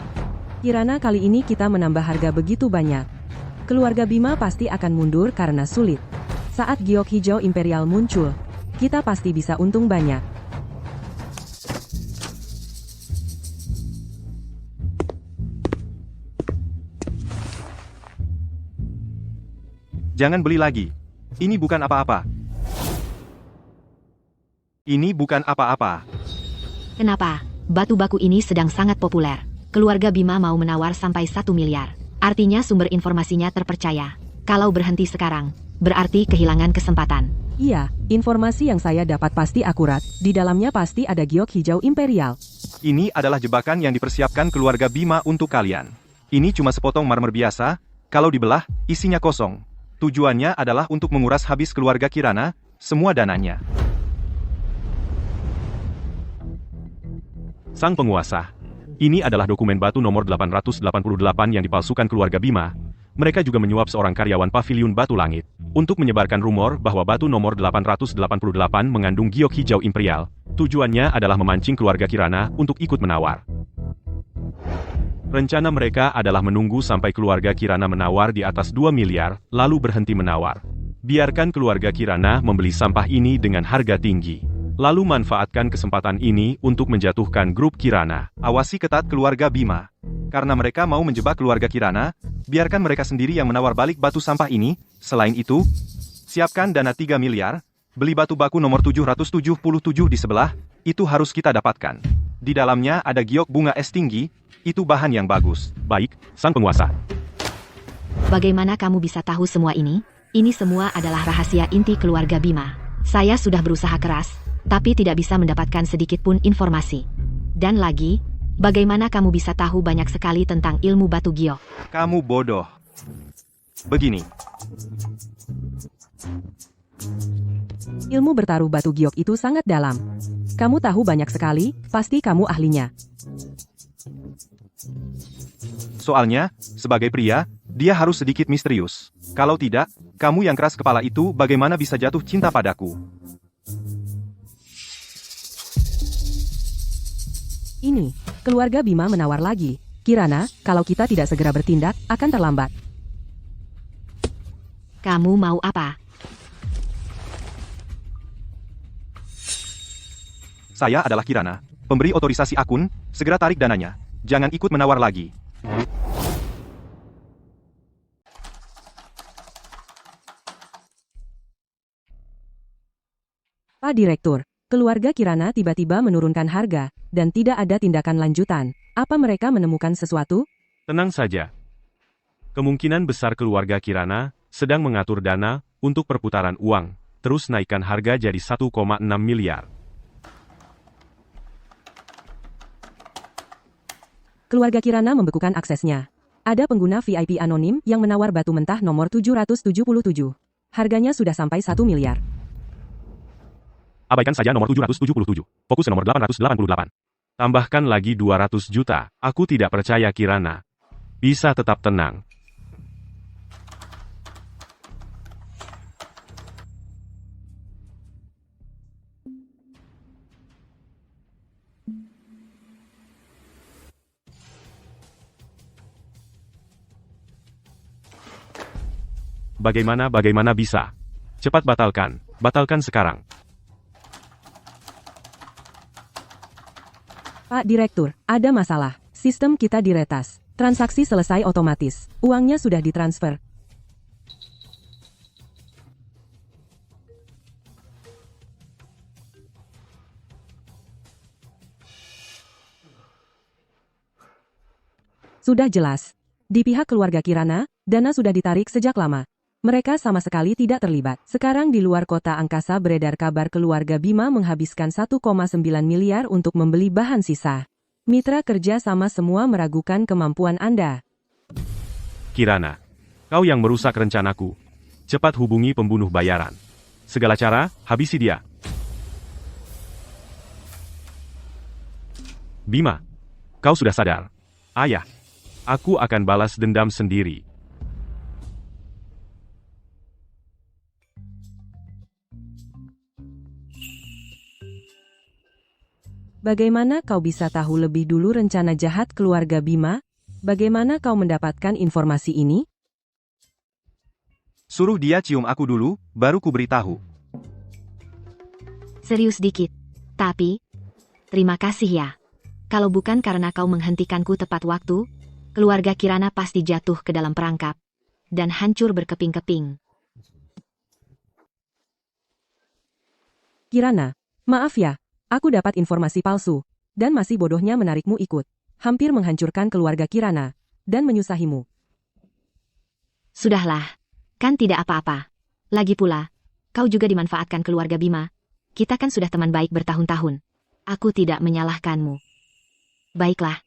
Kirana kali ini kita menambah harga begitu banyak. Keluarga Bima pasti akan mundur karena sulit. Saat giok hijau imperial muncul, kita pasti bisa untung banyak. Jangan beli lagi. Ini bukan apa-apa. Ini bukan apa-apa. Kenapa? Batu baku ini sedang sangat populer. Keluarga Bima mau menawar sampai 1 miliar. Artinya sumber informasinya terpercaya. Kalau berhenti sekarang, berarti kehilangan kesempatan. Iya, informasi yang saya dapat pasti akurat. Di dalamnya pasti ada giok hijau imperial. Ini adalah jebakan yang dipersiapkan keluarga Bima untuk kalian. Ini cuma sepotong marmer biasa, kalau dibelah, isinya kosong. Tujuannya adalah untuk menguras habis keluarga Kirana, semua dananya. Sang penguasa. Ini adalah dokumen batu nomor 888 yang dipalsukan keluarga Bima. Mereka juga menyuap seorang karyawan paviliun batu langit untuk menyebarkan rumor bahwa batu nomor 888 mengandung giok hijau imperial. Tujuannya adalah memancing keluarga Kirana untuk ikut menawar. Rencana mereka adalah menunggu sampai keluarga Kirana menawar di atas 2 miliar, lalu berhenti menawar. Biarkan keluarga Kirana membeli sampah ini dengan harga tinggi. Lalu manfaatkan kesempatan ini untuk menjatuhkan grup Kirana. Awasi ketat keluarga Bima. Karena mereka mau menjebak keluarga Kirana, biarkan mereka sendiri yang menawar balik batu sampah ini. Selain itu, siapkan dana 3 miliar, beli batu baku nomor 777 di sebelah, itu harus kita dapatkan. Di dalamnya ada giok bunga es tinggi, itu bahan yang bagus. Baik, sang penguasa. Bagaimana kamu bisa tahu semua ini? Ini semua adalah rahasia inti keluarga Bima. Saya sudah berusaha keras, tapi tidak bisa mendapatkan sedikit pun informasi. Dan lagi, bagaimana kamu bisa tahu banyak sekali tentang ilmu batu giok? Kamu bodoh. Begini, Ilmu bertaruh batu giok itu sangat dalam. Kamu tahu banyak sekali, pasti kamu ahlinya. soalnya, sebagai pria, dia harus sedikit misterius. Kalau tidak, kamu yang keras kepala itu bagaimana bisa jatuh cinta padaku? Ini, keluarga Bima menawar lagi. Kirana, kalau kita tidak segera bertindak, akan terlambat. Kamu mau apa? Saya adalah Kirana, pemberi otorisasi akun, segera tarik dananya. Jangan ikut menawar lagi. Pak Direktur, keluarga Kirana tiba-tiba menurunkan harga, dan tidak ada tindakan lanjutan. Apa mereka menemukan sesuatu? Tenang saja. Kemungkinan besar keluarga Kirana sedang mengatur dana untuk perputaran uang, terus naikkan harga jadi 1,6 miliar. Keluarga Kirana membekukan aksesnya. Ada pengguna VIP anonim yang menawar batu mentah nomor 777. Harganya sudah sampai 1 miliar. Abaikan saja nomor 777. Fokus ke nomor 888. Tambahkan lagi 200 juta. Aku tidak percaya Kirana bisa tetap tenang. Bagaimana bisa? Cepat batalkan. Batalkan sekarang. Pak Direktur, ada masalah. Sistem kita diretas. Transaksi selesai otomatis. Uangnya sudah ditransfer. Sudah jelas. Di pihak keluarga Kirana, dana sudah ditarik sejak lama. Mereka sama sekali tidak terlibat. Sekarang di luar kota angkasa beredar kabar keluarga Bima menghabiskan 1,9 miliar untuk membeli bahan sisa. Mitra kerja sama semua meragukan kemampuan Anda. Kirana, kau yang merusak rencanaku. Cepat hubungi pembunuh bayaran. Segala cara, habisi dia. Bima, kau sudah sadar. Ayah, aku akan balas dendam sendiri. Bagaimana kau bisa tahu lebih dulu rencana jahat keluarga Bima? Bagaimana kau mendapatkan informasi ini? Suruh dia cium aku dulu, baru ku beritahu. Serius dikit. Tapi, terima kasih ya. Kalau bukan karena kau menghentikanku tepat waktu, keluarga Kirana pasti jatuh ke dalam perangkap dan hancur berkeping-keping. Kirana, maaf ya, aku dapat informasi palsu, dan masih bodohnya menarikmu ikut. Hampir menghancurkan keluarga Kirana, dan menyusahimu. Sudahlah, kan tidak apa-apa. Lagi pula, kau juga dimanfaatkan keluarga Bima. Kita kan sudah teman baik bertahun-tahun. Aku tidak menyalahkanmu. Baiklah.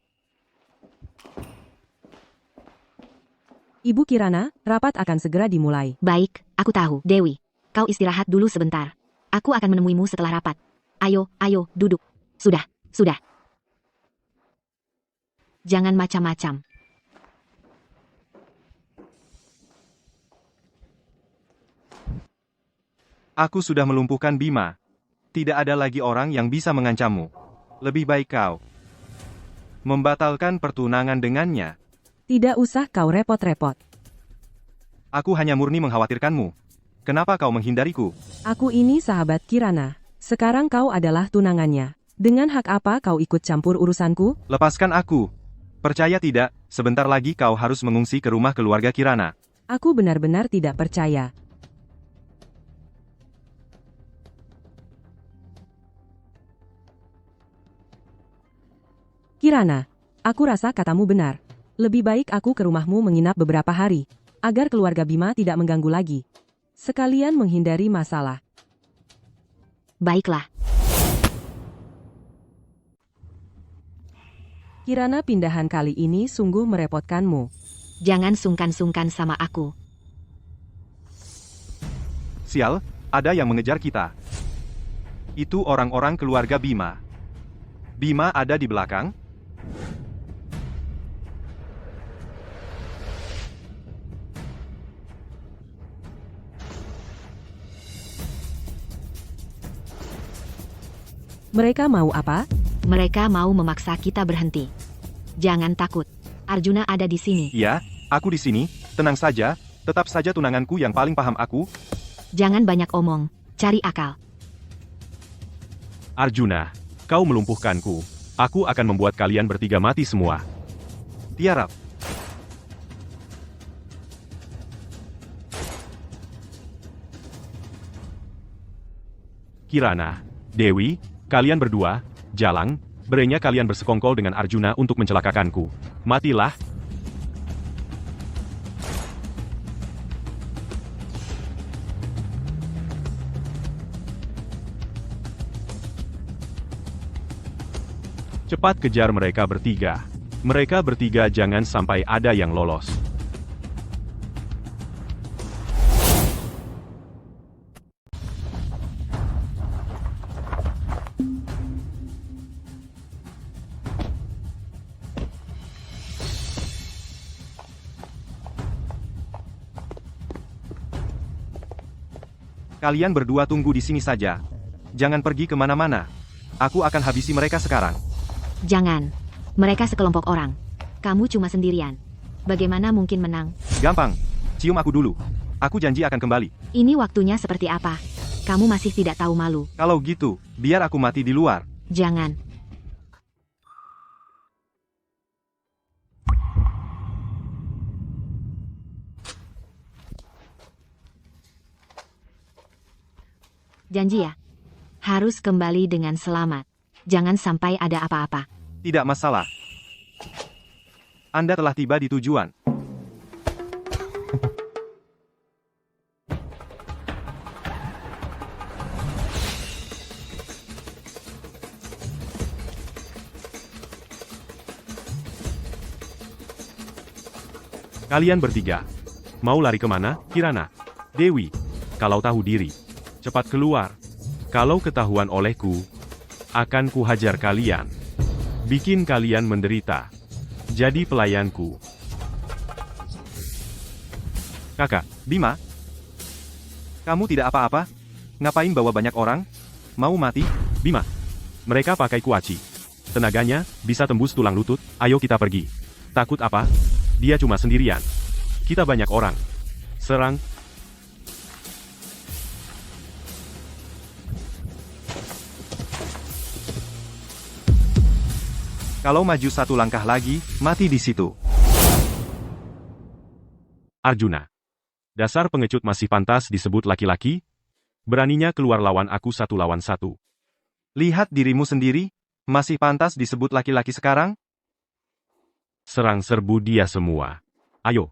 Ibu Kirana, rapat akan segera dimulai. Baik, aku tahu. Dewi, kau istirahat dulu sebentar. Aku akan menemuimu setelah rapat. Ayo, duduk. Sudah. Jangan macam-macam. Aku sudah melumpuhkan Bima. Tidak ada lagi orang yang bisa mengancammu. Lebih baik kau membatalkan pertunangan dengannya. Tidak usah kau repot-repot. Aku hanya murni mengkhawatirkanmu. Kenapa kau menghindariku? Aku ini sahabat Kirana. Sekarang kau adalah tunangannya. Dengan hak apa kau ikut campur urusanku? Lepaskan aku. Percaya tidak, sebentar lagi kau harus mengungsi ke rumah keluarga Kirana. Aku benar-benar tidak percaya. Kirana, aku rasa katamu benar. Lebih baik aku ke rumahmu menginap beberapa hari, agar keluarga Bima tidak mengganggu lagi. Sekalian menghindari masalah. Baiklah. Kirana, pindahan kali ini sungguh merepotkanmu. Jangan sungkan-sungkan sama aku. Sial, ada yang mengejar kita. Itu orang-orang keluarga Bima. Bima ada di belakang? Mereka mau apa? Mereka mau memaksa kita berhenti. Jangan takut. Arjuna ada di sini. Iya, aku di sini. Tenang saja, tetap saja tunanganku yang paling paham aku. Jangan banyak omong. Cari akal. Arjuna, kau melumpuhkanku. Aku akan membuat kalian bertiga mati semua. Tiarap. Kirana, Dewi, kalian berdua, Jalang, berenya kalian bersekongkol dengan Arjuna untuk mencelakakanku. Matilah. Cepat kejar mereka bertiga. Mereka bertiga jangan sampai ada yang lolos. Kalian berdua tunggu di sini saja. Jangan pergi kemana-mana. Aku akan habisi mereka sekarang. Jangan. Mereka sekelompok orang. Kamu cuma sendirian. Bagaimana mungkin menang? Gampang. Cium aku dulu. Aku janji akan kembali. Ini waktunya seperti apa? Kamu masih tidak tahu malu. Kalau gitu, biar aku mati di luar. Jangan. Janji ya. Harus kembali dengan selamat. Jangan sampai ada apa-apa. Tidak masalah. Anda telah tiba di tujuan. Kalian bertiga. Mau lari kemana, Kirana? Dewi, kalau tahu diri, cepat keluar. Kalau ketahuan olehku, akan kuhajar kalian. Bikin kalian menderita. Jadi pelayanku. Kakak, Bima. Kamu tidak apa-apa? Ngapain bawa banyak orang? Mau mati? Bima, mereka pakai kuaci. Tenaganya bisa tembus tulang lutut. Ayo kita pergi. Takut apa? Dia cuma sendirian. Kita banyak orang. Serang. Kalau maju satu langkah lagi, mati di situ. Arjuna. Dasar pengecut masih pantas disebut laki-laki? Beraninya keluar lawan aku 1 lawan 1. Lihat dirimu sendiri, masih pantas disebut laki-laki sekarang? Serang serbu dia semua. Ayo.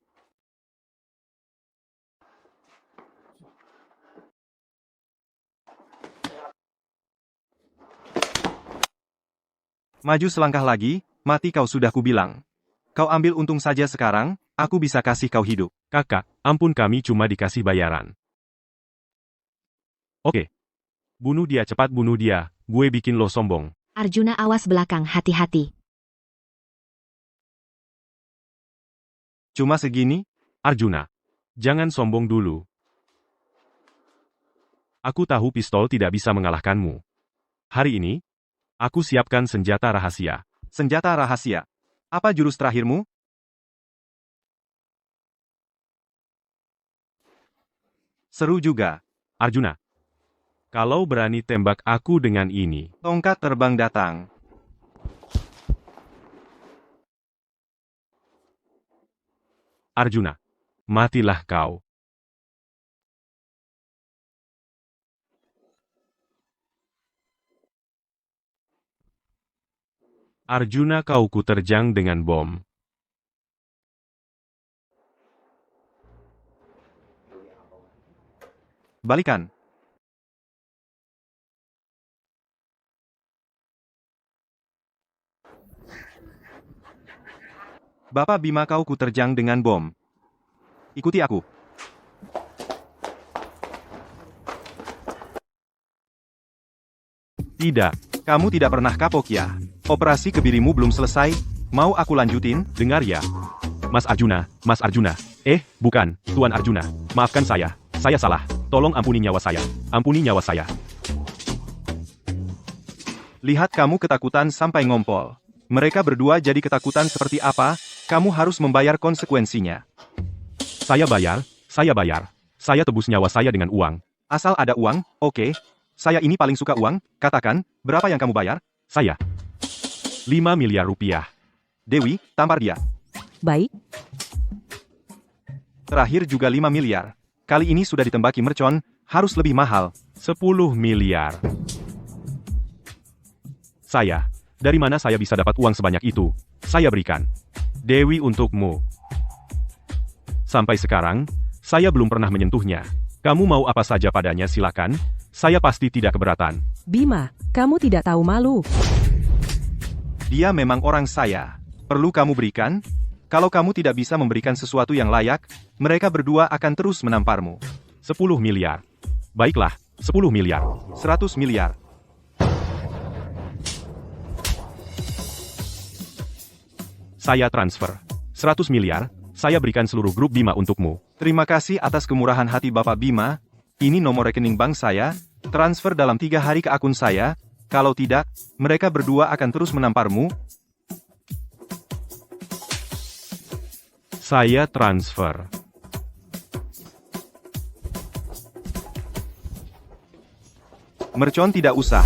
Maju selangkah lagi, mati kau sudah kubilang. Kau ambil untung saja sekarang, aku bisa kasih kau hidup. Kakak, ampun kami cuma dikasih bayaran. Oke. Bunuh dia cepat bunuh dia, gue bikin lo sombong. Arjuna awas belakang hati-hati. Cuma segini? Arjuna. Jangan sombong dulu. Aku tahu pistol tidak bisa mengalahkanmu. Hari ini, aku siapkan senjata rahasia. Senjata rahasia. Apa jurus terakhirmu? Seru juga. Arjuna. Kalau berani tembak aku dengan ini. Tongkat terbang datang. Arjuna. Matilah kau. Arjuna kau kuterjang dengan bom. Balikan. Bapak Bima kau kuterjang dengan bom. Ikuti aku. Tidak. Kamu tidak pernah kapok ya? Operasi kebirimu belum selesai, mau aku lanjutin? Dengar ya. Mas Arjuna, Mas Arjuna. Bukan, Tuan Arjuna. Maafkan saya salah. Tolong ampuni nyawa saya. Ampuni nyawa saya. Lihat kamu ketakutan sampai ngompol. Mereka berdua jadi ketakutan seperti apa, kamu harus membayar konsekuensinya. Saya bayar. Saya tebus nyawa saya dengan uang. Asal ada uang, oke. Saya ini paling suka uang, katakan, berapa yang kamu bayar? Saya. 5 miliar rupiah. Dewi, tampar dia. Baik, Terakhir juga 5 miliar. Kali ini sudah ditembaki mercon, harus lebih mahal. 10 miliar. Saya. Dari mana saya bisa dapat uang sebanyak itu? Saya berikan. Dewi untukmu. Sampai sekarang, saya belum pernah menyentuhnya. Kamu mau apa saja padanya silakan. Saya pasti tidak keberatan. Bima, kamu tidak tahu malu. Dia memang orang saya. Perlu kamu berikan? Kalau kamu tidak bisa memberikan sesuatu yang layak, mereka berdua akan terus menamparmu. 10 miliar. Baiklah, 10 miliar. 100 miliar. Saya transfer. 100 miliar, saya berikan seluruh grup Bima untukmu. Terima kasih atas kemurahan hati Bapak Bima. Ini nomor rekening bank saya. Transfer dalam 3 hari ke akun saya. Kalau tidak, mereka berdua akan terus menamparmu. Saya transfer. Mercon tidak usah.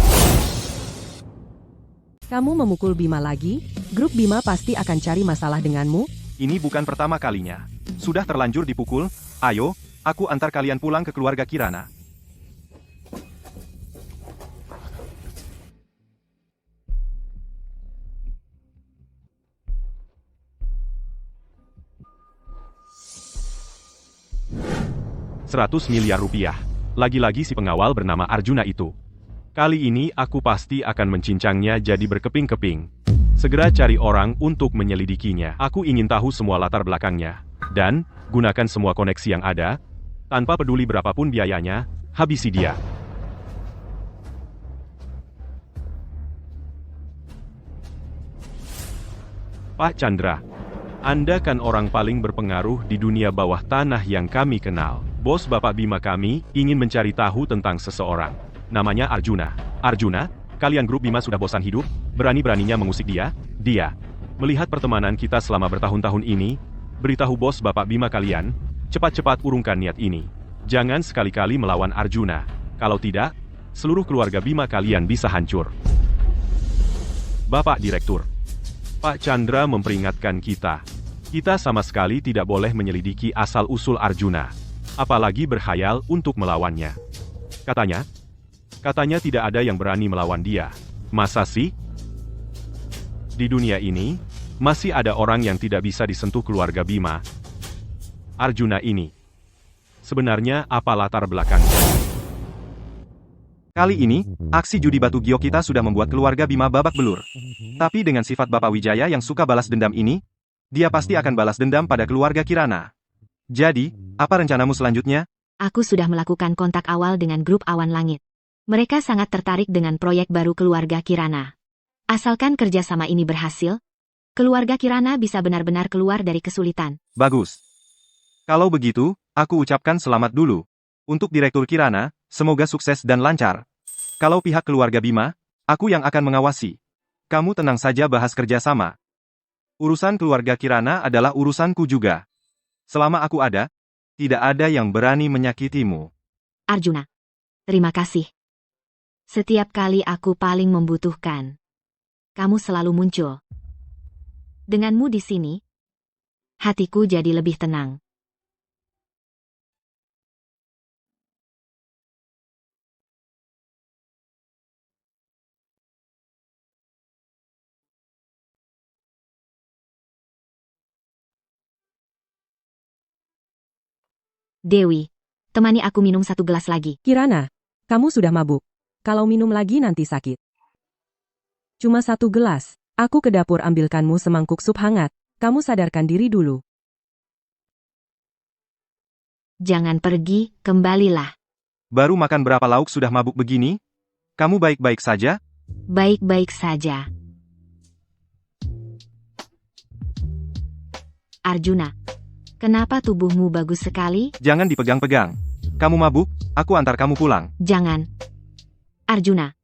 Kamu memukul Bima lagi? Grup Bima pasti akan cari masalah denganmu. Ini bukan pertama kalinya. Sudah terlanjur dipukul. Ayo, aku antar kalian pulang ke keluarga Kirana. Rp100 miliar. Lagi-lagi si pengawal bernama Arjuna itu. Kali ini aku pasti akan mencincangnya jadi berkeping-keping. Segera cari orang untuk menyelidikinya. Aku ingin tahu semua latar belakangnya. Dan, gunakan semua koneksi yang ada, tanpa peduli berapapun biayanya, habisi dia. Pak Chandra, Anda kan orang paling berpengaruh di dunia bawah tanah yang kami kenal. Bos Bapak Bima kami ingin mencari tahu tentang seseorang. Namanya Arjuna. Arjuna, kalian grup Bima sudah bosan hidup, berani-beraninya mengusik dia. Dia. Melihat pertemanan kita selama bertahun-tahun ini, beritahu bos Bapak Bima kalian, cepat-cepat urungkan niat ini. Jangan sekali-kali melawan Arjuna. Kalau tidak, seluruh keluarga Bima kalian bisa hancur. Bapak Direktur, Pak Chandra memperingatkan kita. Kita sama sekali tidak boleh menyelidiki asal-usul Arjuna. Apalagi berkhayal untuk melawannya. Katanya tidak ada yang berani melawan dia. Masa sih? Di dunia ini, masih ada orang yang tidak bisa disentuh keluarga Bima. Arjuna ini. Sebenarnya apa latar belakangnya? Kali ini, aksi judi batu giok kita sudah membuat keluarga Bima babak belur. Tapi dengan sifat Bapak Wijaya yang suka balas dendam ini, dia pasti akan balas dendam pada keluarga Kirana. Jadi, apa rencanamu selanjutnya? Aku sudah melakukan kontak awal dengan grup Awan Langit. Mereka sangat tertarik dengan proyek baru keluarga Kirana. Asalkan kerjasama ini berhasil, keluarga Kirana bisa benar-benar keluar dari kesulitan. Bagus. Kalau begitu, aku ucapkan selamat dulu. Untuk Direktur Kirana, semoga sukses dan lancar. Kalau pihak keluarga Bima, aku yang akan mengawasi. Kamu tenang saja bahas kerjasama. Urusan keluarga Kirana adalah urusanku juga. Selama aku ada, tidak ada yang berani menyakitimu. Arjuna, terima kasih. Setiap kali aku paling membutuhkan, kamu selalu muncul. Denganmu di sini, hatiku jadi lebih tenang. Dewi, temani aku minum 1 gelas lagi. Kirana, kamu sudah mabuk. Kalau minum lagi nanti sakit. Cuma 1 gelas. Aku ke dapur ambilkanmu semangkuk sup hangat. Kamu sadarkan diri dulu. Jangan pergi, kembalilah. Baru makan berapa lauk sudah mabuk begini? Kamu baik-baik saja? Baik-baik saja. Arjuna, kenapa tubuhmu bagus sekali? Jangan dipegang-pegang. Kamu mabuk, aku antar kamu pulang. Jangan. Arjuna.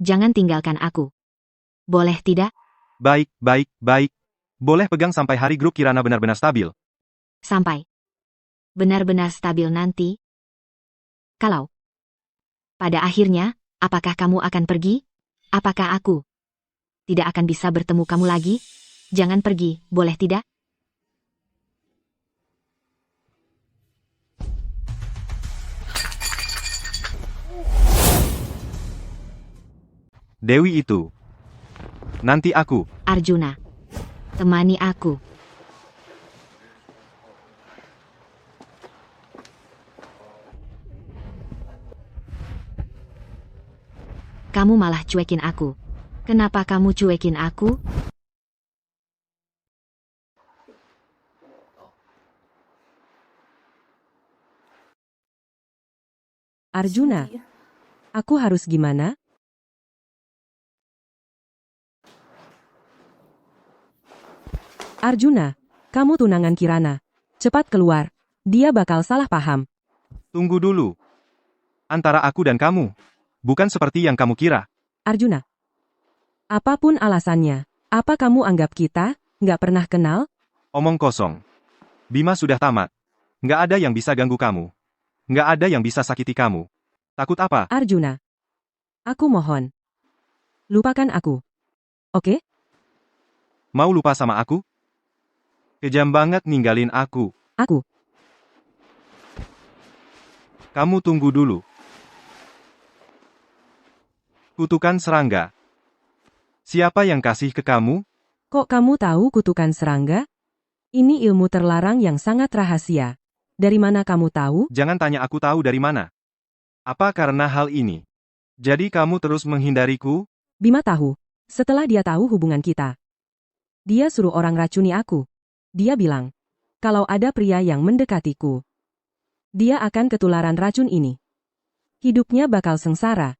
Jangan tinggalkan aku. Boleh tidak? Baik, baik, baik. Boleh pegang sampai hari grup Kirana benar-benar stabil. Sampai benar-benar stabil nanti. Kalau pada akhirnya, apakah kamu akan pergi? Apakah aku tidak akan bisa bertemu kamu lagi? Jangan pergi, boleh tidak? Dewi itu. Nanti aku. Arjuna, temani aku. Kamu malah cuekin aku. Kenapa kamu cuekin aku? Arjuna, aku harus gimana? Arjuna, kamu tunangan Kirana. Cepat keluar. Dia bakal salah paham. Tunggu dulu. Antara aku dan kamu. Bukan seperti yang kamu kira. Arjuna, apapun alasannya, apa kamu anggap kita nggak pernah kenal? Omong kosong. Bima sudah tamat. Nggak ada yang bisa ganggu kamu. Nggak ada yang bisa sakiti kamu. Takut apa? Arjuna, aku mohon. Lupakan aku. Oke? Mau lupa sama aku? Kejam banget ninggalin aku. Aku. Kamu tunggu dulu. Kutukan serangga. Siapa yang kasih ke kamu? Kok kamu tahu kutukan serangga? Ini ilmu terlarang yang sangat rahasia. Dari mana kamu tahu? Jangan tanya aku tahu dari mana. Apa karena hal ini? Jadi kamu terus menghindariku? Bima tahu. Setelah dia tahu hubungan kita. Dia suruh orang racuni aku. Dia bilang, kalau ada pria yang mendekatiku, dia akan ketularan racun ini. Hidupnya bakal sengsara.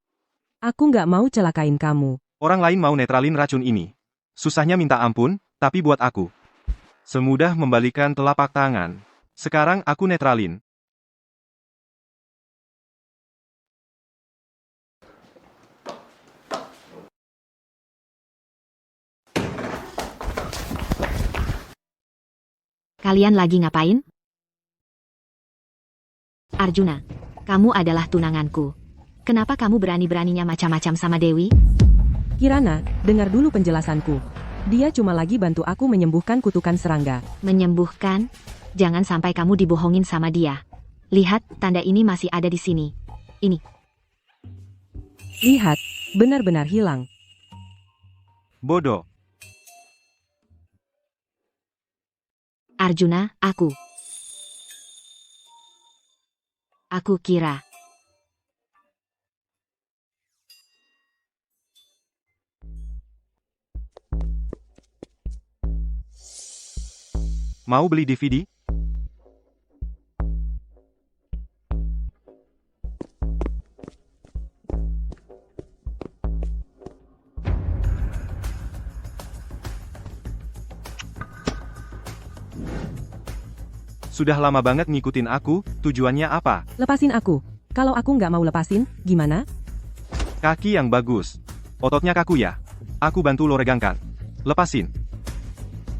Aku nggak mau celakain kamu. Orang lain mau netralin racun ini. Susahnya minta ampun, tapi buat aku, semudah membalikan telapak tangan. Sekarang aku netralin. Kalian lagi ngapain? Arjuna, kamu adalah tunanganku. Kenapa kamu berani-beraninya macam-macam sama Dewi? Kirana, dengar dulu penjelasanku. Dia cuma lagi bantu aku menyembuhkan kutukan serangga. Menyembuhkan? Jangan sampai kamu dibohongin sama dia. Lihat, tanda ini masih ada di sini. Ini. Lihat, benar-benar hilang. Bodoh. Arjuna, aku kira. Mau beli DVD? Sudah lama banget ngikutin aku, tujuannya apa? Lepasin aku. Kalau aku nggak mau lepasin, gimana? Kaki yang bagus. Ototnya kaku ya? Aku bantu lo regangkan. Lepasin.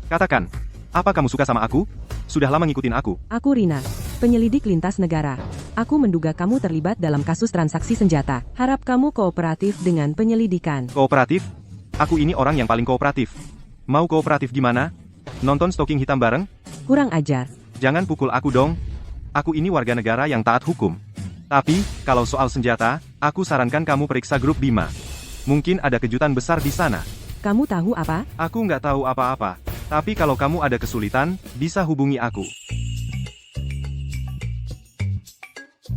Katakan, apa kamu suka sama aku? Sudah lama ngikutin aku. Aku Rina, penyelidik lintas negara. Aku menduga kamu terlibat dalam kasus transaksi senjata. Harap kamu kooperatif dengan penyelidikan. Kooperatif? Aku ini orang yang paling kooperatif. Mau kooperatif gimana? Nonton Stalking Hitam bareng? Kurang ajar. Jangan pukul aku dong. Aku ini warga negara yang taat hukum. Tapi, kalau soal senjata, aku sarankan kamu periksa grup Bima. Mungkin ada kejutan besar di sana. Kamu tahu apa? Aku nggak tahu apa-apa. Tapi kalau kamu ada kesulitan, bisa hubungi aku.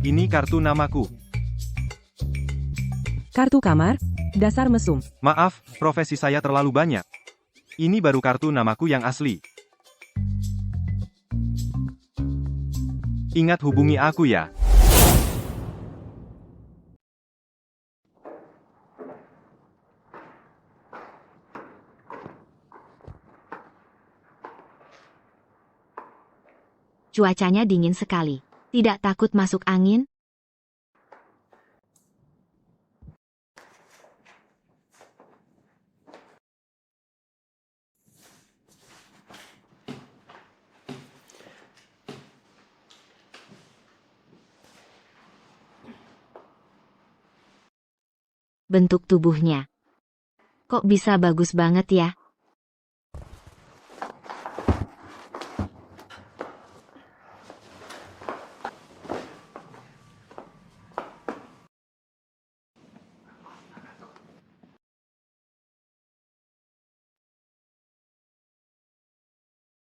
Ini kartu namaku. Kartu kamar? Dasar mesum. Maaf, profesi saya terlalu banyak. Ini baru kartu namaku yang asli. Ingat hubungi aku ya. Cuacanya dingin sekali. Tidak takut masuk angin? Bentuk tubuhnya. Kok bisa bagus banget ya?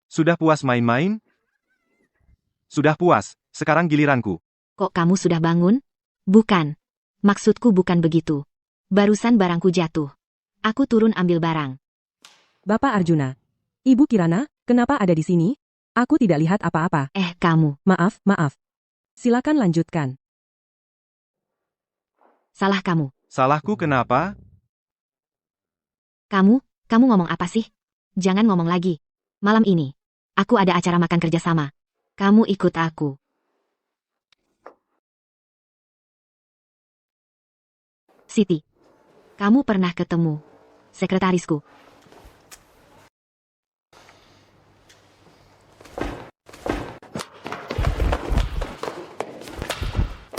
Sudah puas main-main? Sudah puas, sekarang giliranku. Kok kamu sudah bangun? Bukan. Maksudku bukan begitu. Barusan barangku jatuh. Aku turun ambil barang. Bapak Arjuna. Ibu Kirana, kenapa ada di sini? Aku tidak lihat apa-apa. Kamu. Maaf. Silakan lanjutkan. Salah kamu. Salahku kenapa? Kamu ngomong apa sih? Jangan ngomong lagi. Malam ini, aku ada acara makan kerjasama. Kamu ikut aku. Siti, kamu pernah ketemu sekretarisku?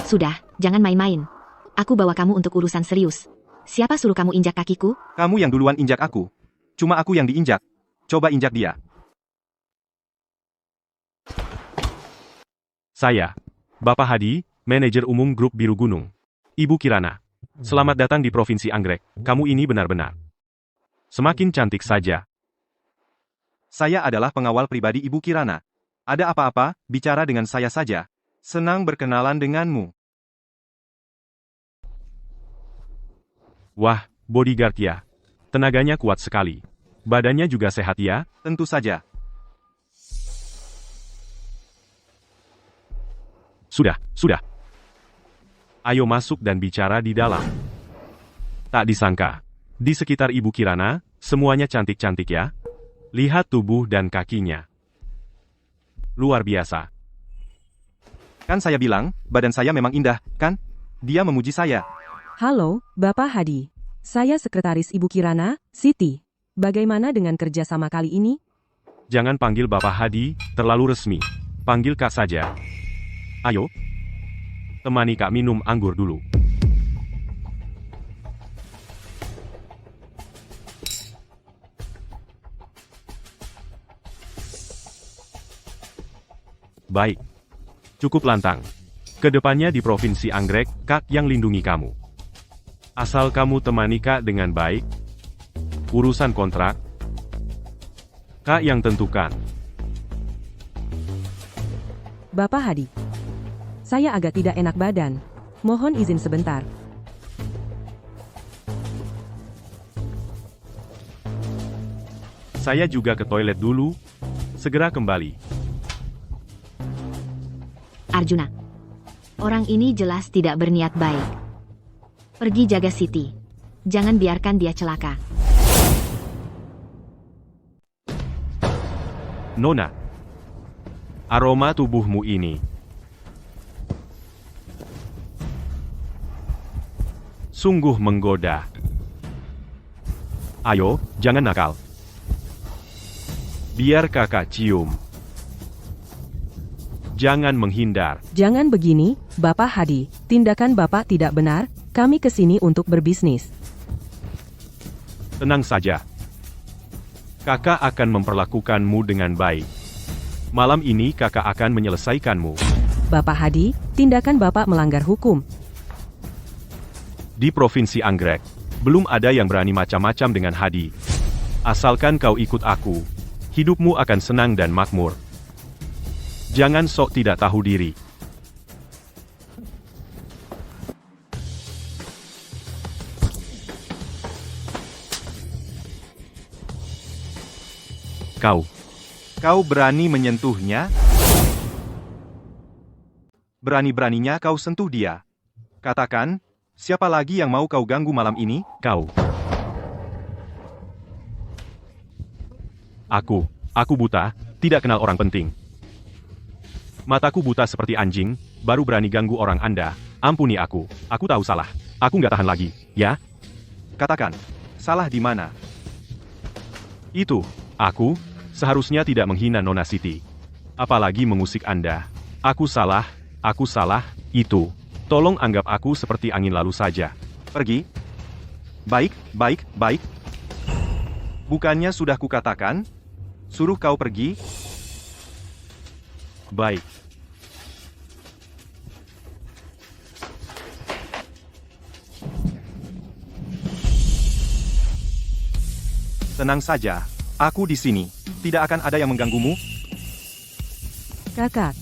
Sudah, jangan main-main. Aku bawa kamu untuk urusan serius. Siapa suruh kamu injak kakiku? Kamu yang duluan injak aku. Cuma aku yang diinjak. Coba injak dia. Saya, Bapak Hadi, Manajer Umum Grup Biru Gunung. Ibu Kirana. Selamat datang di Provinsi Anggrek. Kamu ini benar-benar semakin cantik saja. Saya adalah pengawal pribadi Ibu Kirana. Ada apa-apa, bicara dengan saya saja. Senang berkenalan denganmu. Wah, bodyguard ya. Tenaganya kuat sekali. Badannya juga sehat ya? Tentu saja. Sudah. Ayo masuk dan bicara di dalam. Tak disangka, di sekitar Ibu Kirana, semuanya cantik-cantik ya. Lihat tubuh dan kakinya. Luar biasa. Kan saya bilang, badan saya memang indah, kan? Dia memuji saya. Halo, Bapak Hadi. Saya Sekretaris Ibu Kirana, Siti. Bagaimana dengan kerjasama kali ini? Jangan panggil Bapak Hadi, terlalu resmi. Panggil Kak saja. Ayo. Temani Kak minum anggur dulu. Baik. Cukup lantang. Kedepannya di Provinsi Anggrek, Kak yang lindungi kamu. Asal kamu temani Kak dengan baik. Urusan kontrak, Kak yang tentukan. Bapak Hadi. Saya agak tidak enak badan. Mohon izin sebentar. Saya juga ke toilet dulu. Segera kembali. Arjuna. Orang ini jelas tidak berniat baik. Pergi jaga Siti. Jangan biarkan dia celaka. Nona. Aroma tubuhmu ini. Sungguh menggoda. Ayo, jangan nakal. Biar kakak cium. Jangan menghindar. Jangan begini, Bapak Hadi. Tindakan Bapak tidak benar. Kami kesini untuk berbisnis. Tenang saja. Kakak akan memperlakukanmu dengan baik. Malam ini kakak akan menyelesaikanmu. Bapak Hadi, tindakan Bapak melanggar hukum. Di Provinsi Anggrek, belum ada yang berani macam-macam dengan Hadi. Asalkan kau ikut aku, hidupmu akan senang dan makmur. Jangan sok tidak tahu diri. Kau berani menyentuhnya? Berani-beraninya kau sentuh dia. Katakan, siapa lagi yang mau kau ganggu malam ini? Kau. Aku buta, tidak kenal orang penting. Mataku buta seperti anjing, baru berani ganggu orang Anda. Ampuni aku tahu salah. Aku nggak tahan lagi, ya? Katakan, salah di mana? Itu, aku, seharusnya tidak menghina Nona Siti. Apalagi mengusik Anda. Aku salah, itu. Tolong anggap aku seperti angin lalu saja. Pergi. Baik. Bukannya sudah kukatakan? Suruh kau pergi. Baik. Tenang saja, aku di sini. Tidak akan ada yang mengganggumu. Kakak.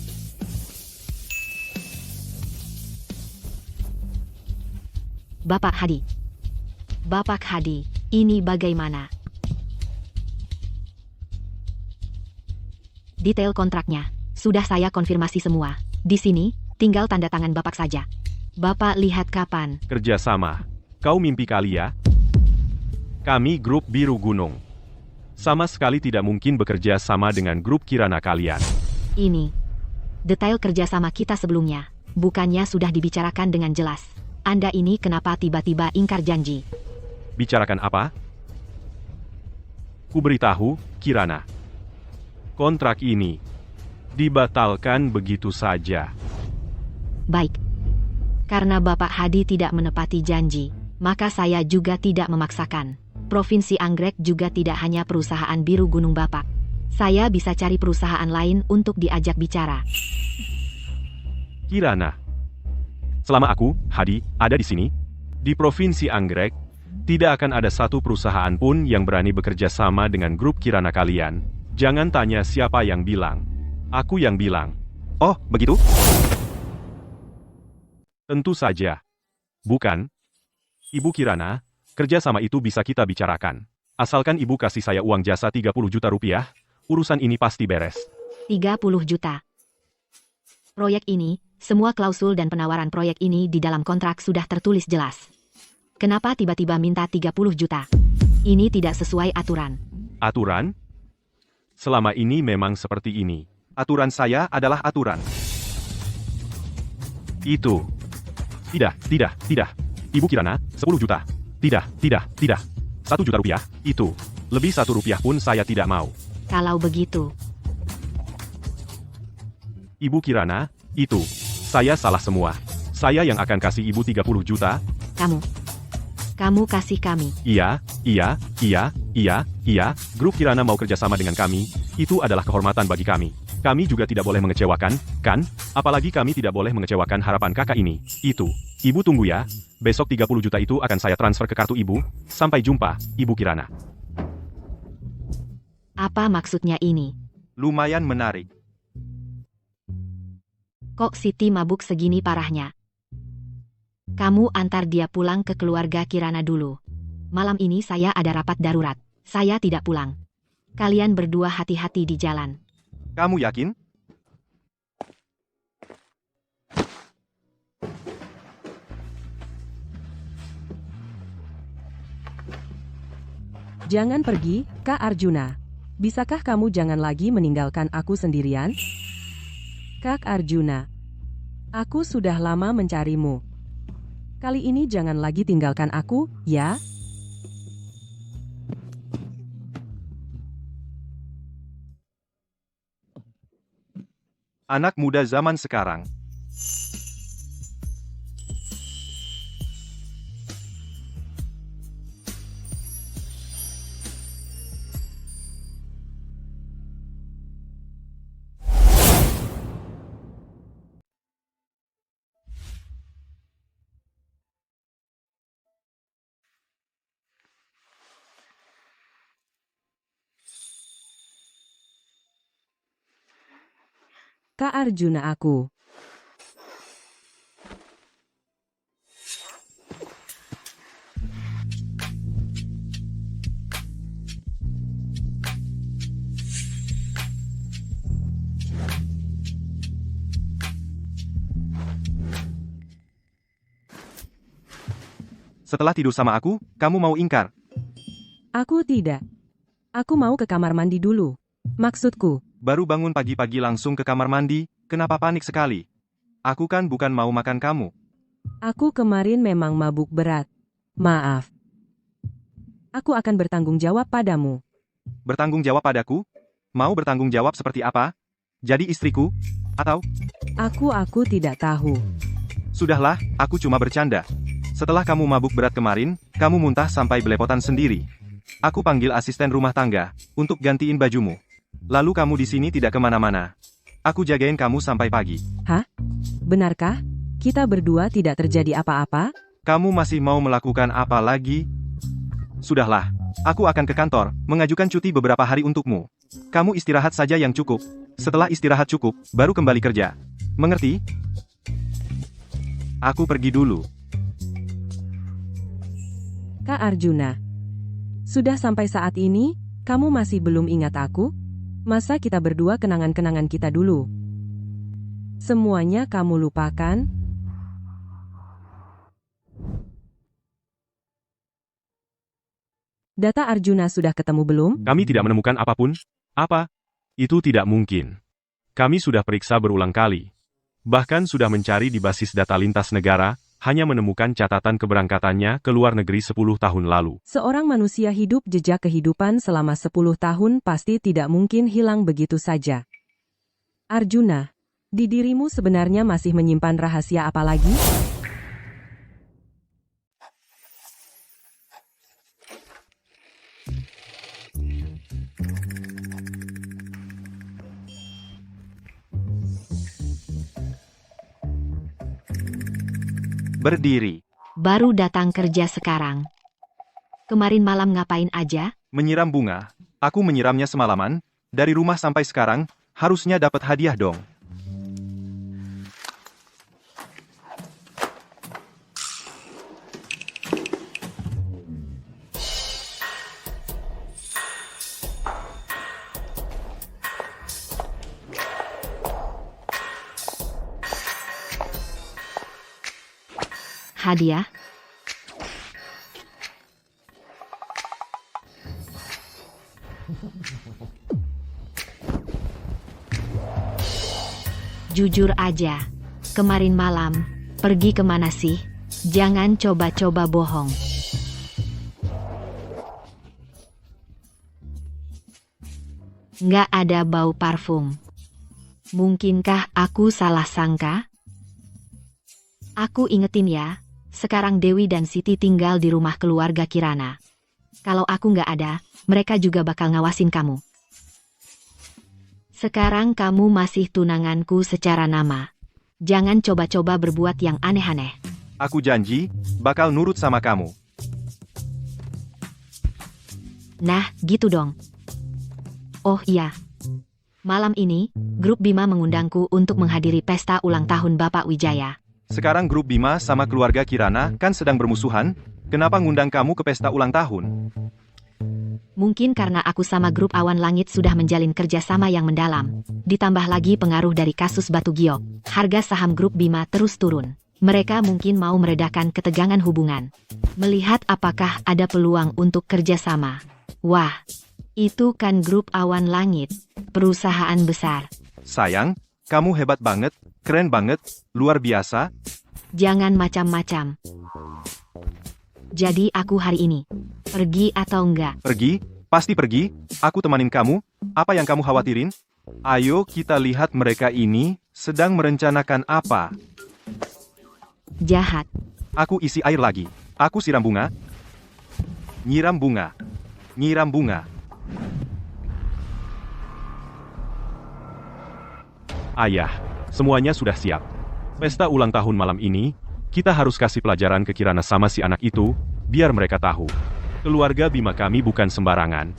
Bapak Hadi, ini bagaimana? Detail kontraknya, sudah saya konfirmasi semua. Di sini, tinggal tanda tangan Bapak saja. Bapak lihat kapan? Kerjasama. Kau mimpi kali ya? Kami grup Biru Gunung. Sama sekali tidak mungkin bekerja sama dengan grup Kirana kalian. Ini. Detail kerjasama kita sebelumnya. Bukannya sudah dibicarakan dengan jelas. Anda ini kenapa tiba-tiba ingkar janji? Bicarakan apa? Ku beritahu, Kirana. Kontrak ini dibatalkan begitu saja. Baik. Karena Bapak Hadi tidak menepati janji, maka saya juga tidak memaksakan. Provinsi Anggrek juga tidak hanya perusahaan Biru Gunung Bapak. Saya bisa cari perusahaan lain untuk diajak bicara. Kirana. Selama aku, Hadi, ada di sini, di Provinsi Anggrek, tidak akan ada satu perusahaan pun yang berani bekerja sama dengan grup Kirana kalian. Jangan tanya siapa yang bilang. Aku yang bilang. Oh, begitu? Tentu saja. Bukan? Ibu Kirana, kerjasama itu bisa kita bicarakan. Asalkan ibu kasih saya uang jasa 30 juta rupiah, urusan ini pasti beres. 30 juta. Proyek ini, Semua klausul dan penawaran proyek ini di dalam kontrak sudah tertulis jelas. Kenapa tiba-tiba minta 30 juta? Ini tidak sesuai aturan. Aturan? Selama ini memang seperti ini. Aturan saya adalah aturan. Itu. Tidak. Ibu Kirana, 10 juta. Tidak. 1 juta rupiah, itu. Lebih 1 rupiah pun saya tidak mau. Kalau begitu, Ibu Kirana, itu. Saya salah semua. Saya yang akan kasih ibu 30 juta. kamu kasih kami. Iya. Grup Kirana mau kerjasama dengan kami. Itu adalah kehormatan bagi kami. Kami juga tidak boleh mengecewakan, kan? Apalagi kami tidak boleh mengecewakan harapan kakak ini. Itu. Ibu tunggu ya. Besok 30 juta itu akan saya transfer ke kartu ibu. Sampai jumpa, Ibu Kirana. Apa maksudnya ini? Lumayan menarik. Kok Siti mabuk segini parahnya? Kamu antar dia pulang ke keluarga Kirana dulu. Malam ini saya ada rapat darurat. Saya tidak pulang. Kalian berdua hati-hati di jalan. Kamu yakin? Jangan pergi, Kak Arjuna. Bisakah kamu jangan lagi meninggalkan aku sendirian? Kak Arjuna, aku sudah lama mencarimu. Kali ini jangan lagi tinggalkan aku, ya? Anak muda zaman sekarang. Kak Arjuna aku. Setelah tidur sama aku, kamu mau ingkar? Aku tidak. Aku mau ke kamar mandi dulu. Maksudku, Baru bangun pagi-pagi langsung ke kamar mandi, kenapa panik sekali? Aku kan bukan mau makan kamu. aku kemarin memang mabuk berat. Maaf. Aku akan bertanggung jawab padamu. Bertanggung jawab padaku? Mau bertanggung jawab seperti apa? Jadi istriku? Atau? Aku tidak tahu. Sudahlah, aku cuma bercanda. Setelah kamu mabuk berat kemarin, kamu muntah sampai belepotan sendiri. Aku panggil asisten rumah tangga, untuk gantiin bajumu. Lalu kamu di sini tidak kemana-mana. Aku jagain kamu sampai pagi. Benarkah? Kita berdua tidak terjadi apa-apa? Kamu masih mau melakukan apa lagi? Sudahlah, aku akan ke kantor, mengajukan cuti beberapa hari untukmu. Kamu istirahat saja yang cukup. Setelah istirahat cukup, baru kembali kerja. Mengerti? Aku pergi dulu. Kak Arjuna. Sudah sampai saat ini, kamu masih belum ingat aku? Masa kita berdua kenangan-kenangan kita dulu? Semuanya kamu lupakan? Data Arjuna sudah ketemu belum? Kami tidak menemukan apapun. Apa? Itu tidak mungkin. Kami sudah periksa berulang kali. Bahkan sudah mencari di basis data lintas negara, hanya menemukan catatan keberangkatannya ke luar negeri 10 tahun lalu. Seorang manusia hidup jejak kehidupan selama 10 tahun pasti tidak mungkin hilang begitu saja. Arjuna, di dirimu sebenarnya masih menyimpan rahasia apa lagi? Berdiri. Baru datang kerja sekarang. Kemarin malam ngapain aja? Menyiram bunga. Aku menyiramnya semalaman. Dari rumah sampai sekarang, harusnya dapat hadiah dong. hadiah? Jujur aja, kemarin malam, pergi kemana sih? Jangan coba-coba bohong. Nggak ada bau parfum. Mungkinkah aku salah sangka? Aku ingetin ya, sekarang Dewi dan Siti tinggal di rumah keluarga Kirana. Kalau aku nggak ada, mereka juga bakal ngawasin kamu. Sekarang kamu masih tunanganku secara nama. Jangan coba-coba berbuat yang aneh-aneh. Aku janji, bakal nurut sama kamu. Nah, gitu dong. Oh iya. Malam ini, grup Bima mengundangku untuk menghadiri pesta ulang tahun Bapak Wijaya. Sekarang grup Bima sama keluarga Kirana kan sedang bermusuhan, kenapa ngundang kamu ke pesta ulang tahun? Mungkin karena aku sama grup Awan Langit sudah menjalin kerjasama yang mendalam. Ditambah lagi pengaruh dari kasus Batu Giok, harga saham grup Bima terus turun. Mereka mungkin mau meredakan ketegangan hubungan. Melihat apakah ada peluang untuk kerjasama. Wah, itu kan grup Awan Langit, perusahaan besar. Sayang, kamu hebat banget, keren banget, luar biasa. Jangan macam-macam. Jadi aku hari ini, pergi atau enggak? Pergi, pasti pergi, aku temanin kamu, apa yang kamu khawatirin? Ayo kita lihat mereka ini sedang merencanakan apa. Jahat. Aku isi air lagi, aku siram bunga. Nyiram bunga. Nyiram bunga. Ayah, semuanya sudah siap. Pesta ulang tahun malam ini, kita harus kasih pelajaran ke Kirana sama si anak itu, biar mereka tahu. Keluarga Bima kami bukan sembarangan.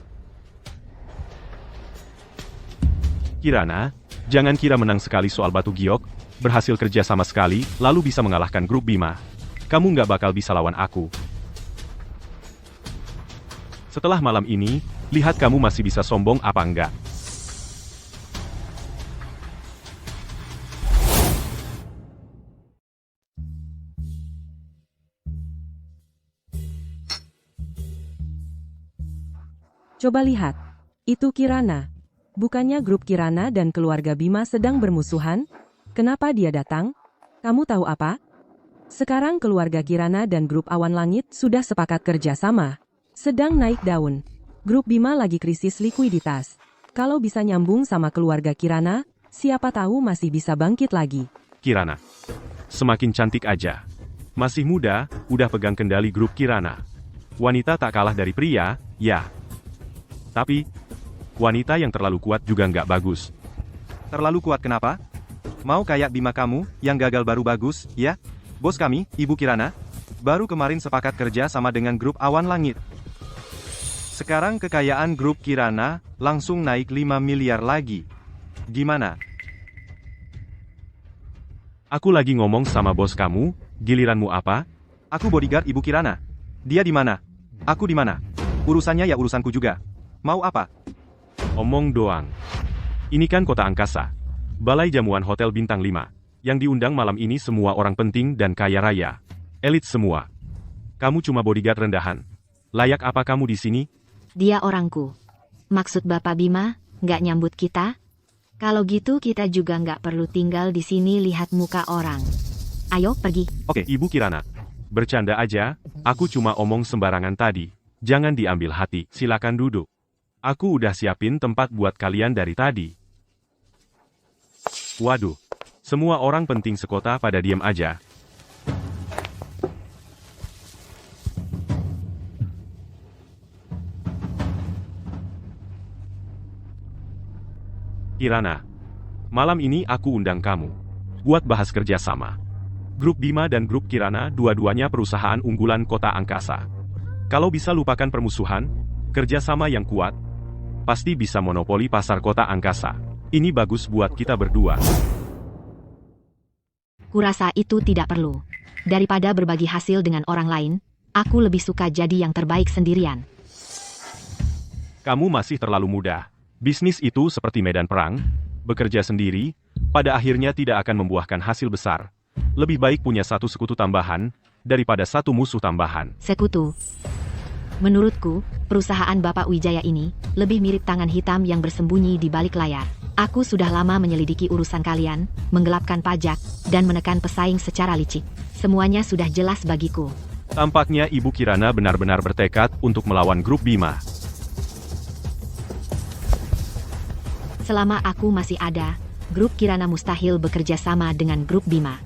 Kirana, jangan kira menang sekali soal Batu Giok, berhasil kerja sama sekali, lalu bisa mengalahkan grup Bima. Kamu nggak bakal bisa lawan aku. Setelah malam ini, lihat kamu masih bisa sombong apa enggak. Coba lihat. Itu Kirana. Bukannya grup Kirana dan keluarga Bima sedang bermusuhan? Kenapa dia datang? Kamu tahu apa? Sekarang keluarga Kirana dan grup Awan Langit sudah sepakat kerja sama. Sedang naik daun. Grup Bima lagi krisis likuiditas. Kalau bisa nyambung sama keluarga Kirana, siapa tahu masih bisa bangkit lagi. Kirana, semakin cantik aja. Masih muda, udah pegang kendali grup Kirana. Wanita tak kalah dari pria, ya. Tapi, wanita yang terlalu kuat juga nggak bagus. Terlalu kuat kenapa? Mau kayak Bima kamu, yang gagal baru bagus, ya? Bos kami, Ibu Kirana, baru kemarin sepakat kerja sama dengan grup Awan Langit. Sekarang kekayaan grup Kirana langsung naik 5 miliar lagi. Gimana? Aku lagi ngomong sama bos kamu, giliranmu apa? Aku bodyguard Ibu Kirana. Dia di mana? Aku di mana? Urusannya ya urusanku juga. Mau apa? Omong doang. Ini kan kota angkasa. Balai jamuan Hotel Bintang 5. Yang diundang malam ini semua orang penting dan kaya raya. Elit semua. Kamu cuma bodyguard rendahan. Layak apa kamu di sini? Dia orangku. Maksud Bapak Bima, nggak nyambut kita? Kalau gitu kita juga nggak perlu tinggal di sini lihat muka orang. Ayo pergi. Oke, Ibu Kirana. Bercanda aja, aku cuma omong sembarangan tadi. Jangan diambil hati, silakan duduk. Aku udah siapin tempat buat kalian dari tadi. Waduh, semua orang penting sekota pada diam aja. Kirana, malam ini aku undang kamu. Buat bahas kerja sama. Grup Bima dan Grup Kirana dua-duanya perusahaan unggulan kota angkasa. Kalau bisa lupakan permusuhan, kerjasama yang kuat, pasti bisa monopoli pasar kota angkasa. Ini bagus buat kita berdua. Kurasa itu tidak perlu. Daripada berbagi hasil dengan orang lain, aku lebih suka jadi yang terbaik sendirian. Kamu masih terlalu muda. Bisnis itu seperti medan perang, bekerja sendiri, pada akhirnya tidak akan membuahkan hasil besar. Lebih baik punya satu sekutu tambahan, daripada satu musuh tambahan. Sekutu. Menurutku, perusahaan Bapak Wijaya ini lebih mirip tangan hitam yang bersembunyi di balik layar. Aku sudah lama menyelidiki urusan kalian, menggelapkan pajak, dan menekan pesaing secara licik. Semuanya sudah jelas bagiku. Tampaknya Ibu Kirana benar-benar bertekad untuk melawan grup Bima. Selama aku masih ada, grup Kirana mustahil bekerja sama dengan grup Bima.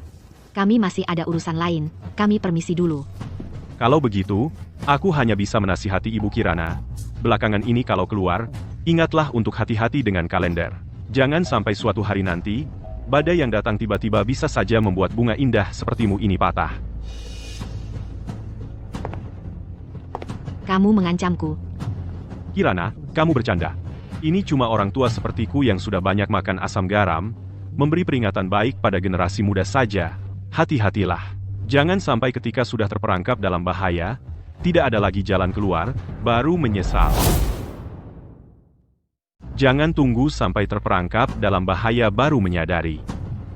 Kami masih ada urusan lain, kami permisi dulu. Kalau begitu, aku hanya bisa menasihati Ibu Kirana. Belakangan ini kalau keluar, ingatlah untuk hati-hati dengan kalender. Jangan sampai suatu hari nanti, badai yang datang tiba-tiba bisa saja membuat bunga indah sepertimu ini patah. Kamu mengancamku. Kirana, kamu bercanda. Ini cuma orang tua sepertiku yang sudah banyak makan asam garam, memberi peringatan baik pada generasi muda saja. Hati-hatilah. Jangan sampai ketika sudah terperangkap dalam bahaya, tidak ada lagi jalan keluar, baru menyesal. Jangan tunggu sampai terperangkap dalam bahaya baru menyadari.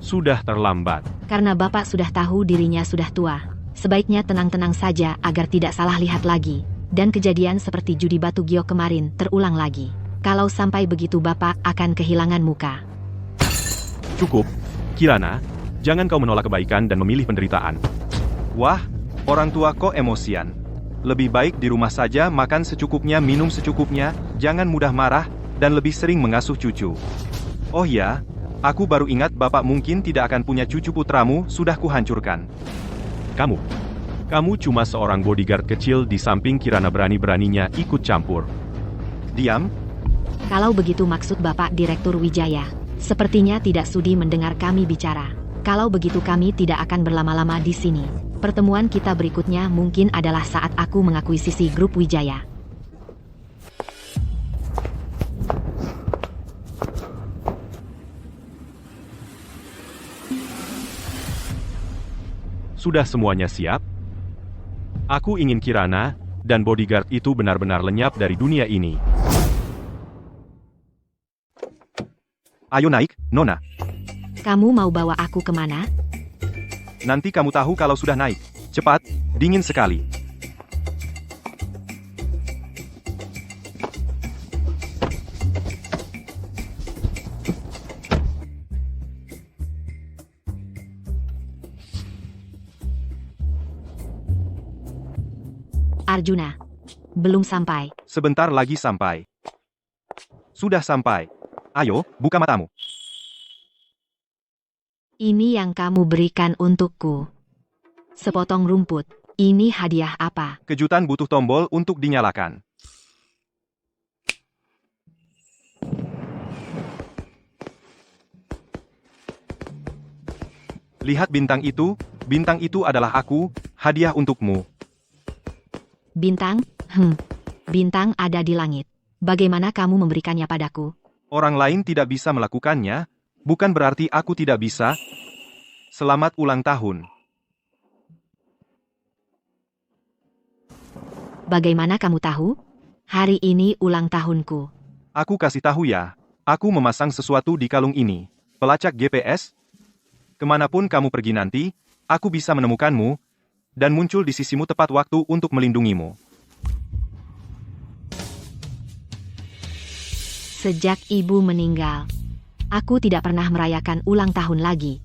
Sudah terlambat. Karena Bapak sudah tahu dirinya sudah tua, sebaiknya tenang-tenang saja agar tidak salah lihat lagi. Dan kejadian seperti judi batu giok kemarin terulang lagi. Kalau sampai begitu Bapak akan kehilangan muka. Cukup. Kirana, jangan kau menolak kebaikan dan memilih penderitaan. Wah, orang tua kok emosian. Lebih baik di rumah saja, makan secukupnya, minum secukupnya, jangan mudah marah, dan lebih sering mengasuh cucu. Oh ya, aku baru ingat Bapak mungkin tidak akan punya cucu, putramu sudah kuhancurkan. Kamu cuma seorang bodyguard kecil di samping Kirana berani-beraninya ikut campur. Diam. Kalau begitu maksud Bapak Direktur Wijaya, sepertinya tidak sudi mendengar kami bicara. Kalau begitu kami tidak akan berlama-lama di sini. Pertemuan kita berikutnya mungkin adalah saat aku mengakuisisi grup Wijaya. Sudah semuanya siap? Aku ingin Kirana dan bodyguard itu benar-benar lenyap dari dunia ini. Ayo naik, Nona. Kamu mau bawa aku kemana? Nanti kamu tahu kalau sudah naik. Cepat, dingin sekali. Arjuna. Belum sampai. Sebentar lagi sampai. Sudah sampai. Ayo, buka matamu. Ini yang kamu berikan untukku. Sepotong rumput. Ini hadiah apa? Kejutan butuh tombol untuk dinyalakan. Lihat bintang itu adalah aku, hadiah untukmu. Bintang? Bintang ada di langit. Bagaimana kamu memberikannya padaku? Orang lain tidak bisa melakukannya, bukan berarti aku tidak bisa. Selamat ulang tahun. Bagaimana kamu tahu? Hari ini ulang tahunku. Aku kasih tahu ya, aku memasang sesuatu di kalung ini. Pelacak GPS. Kemanapun kamu pergi nanti, aku bisa menemukanmu, dan muncul di sisimu tepat waktu untuk melindungimu. Sejak ibu meninggal, aku tidak pernah merayakan ulang tahun lagi.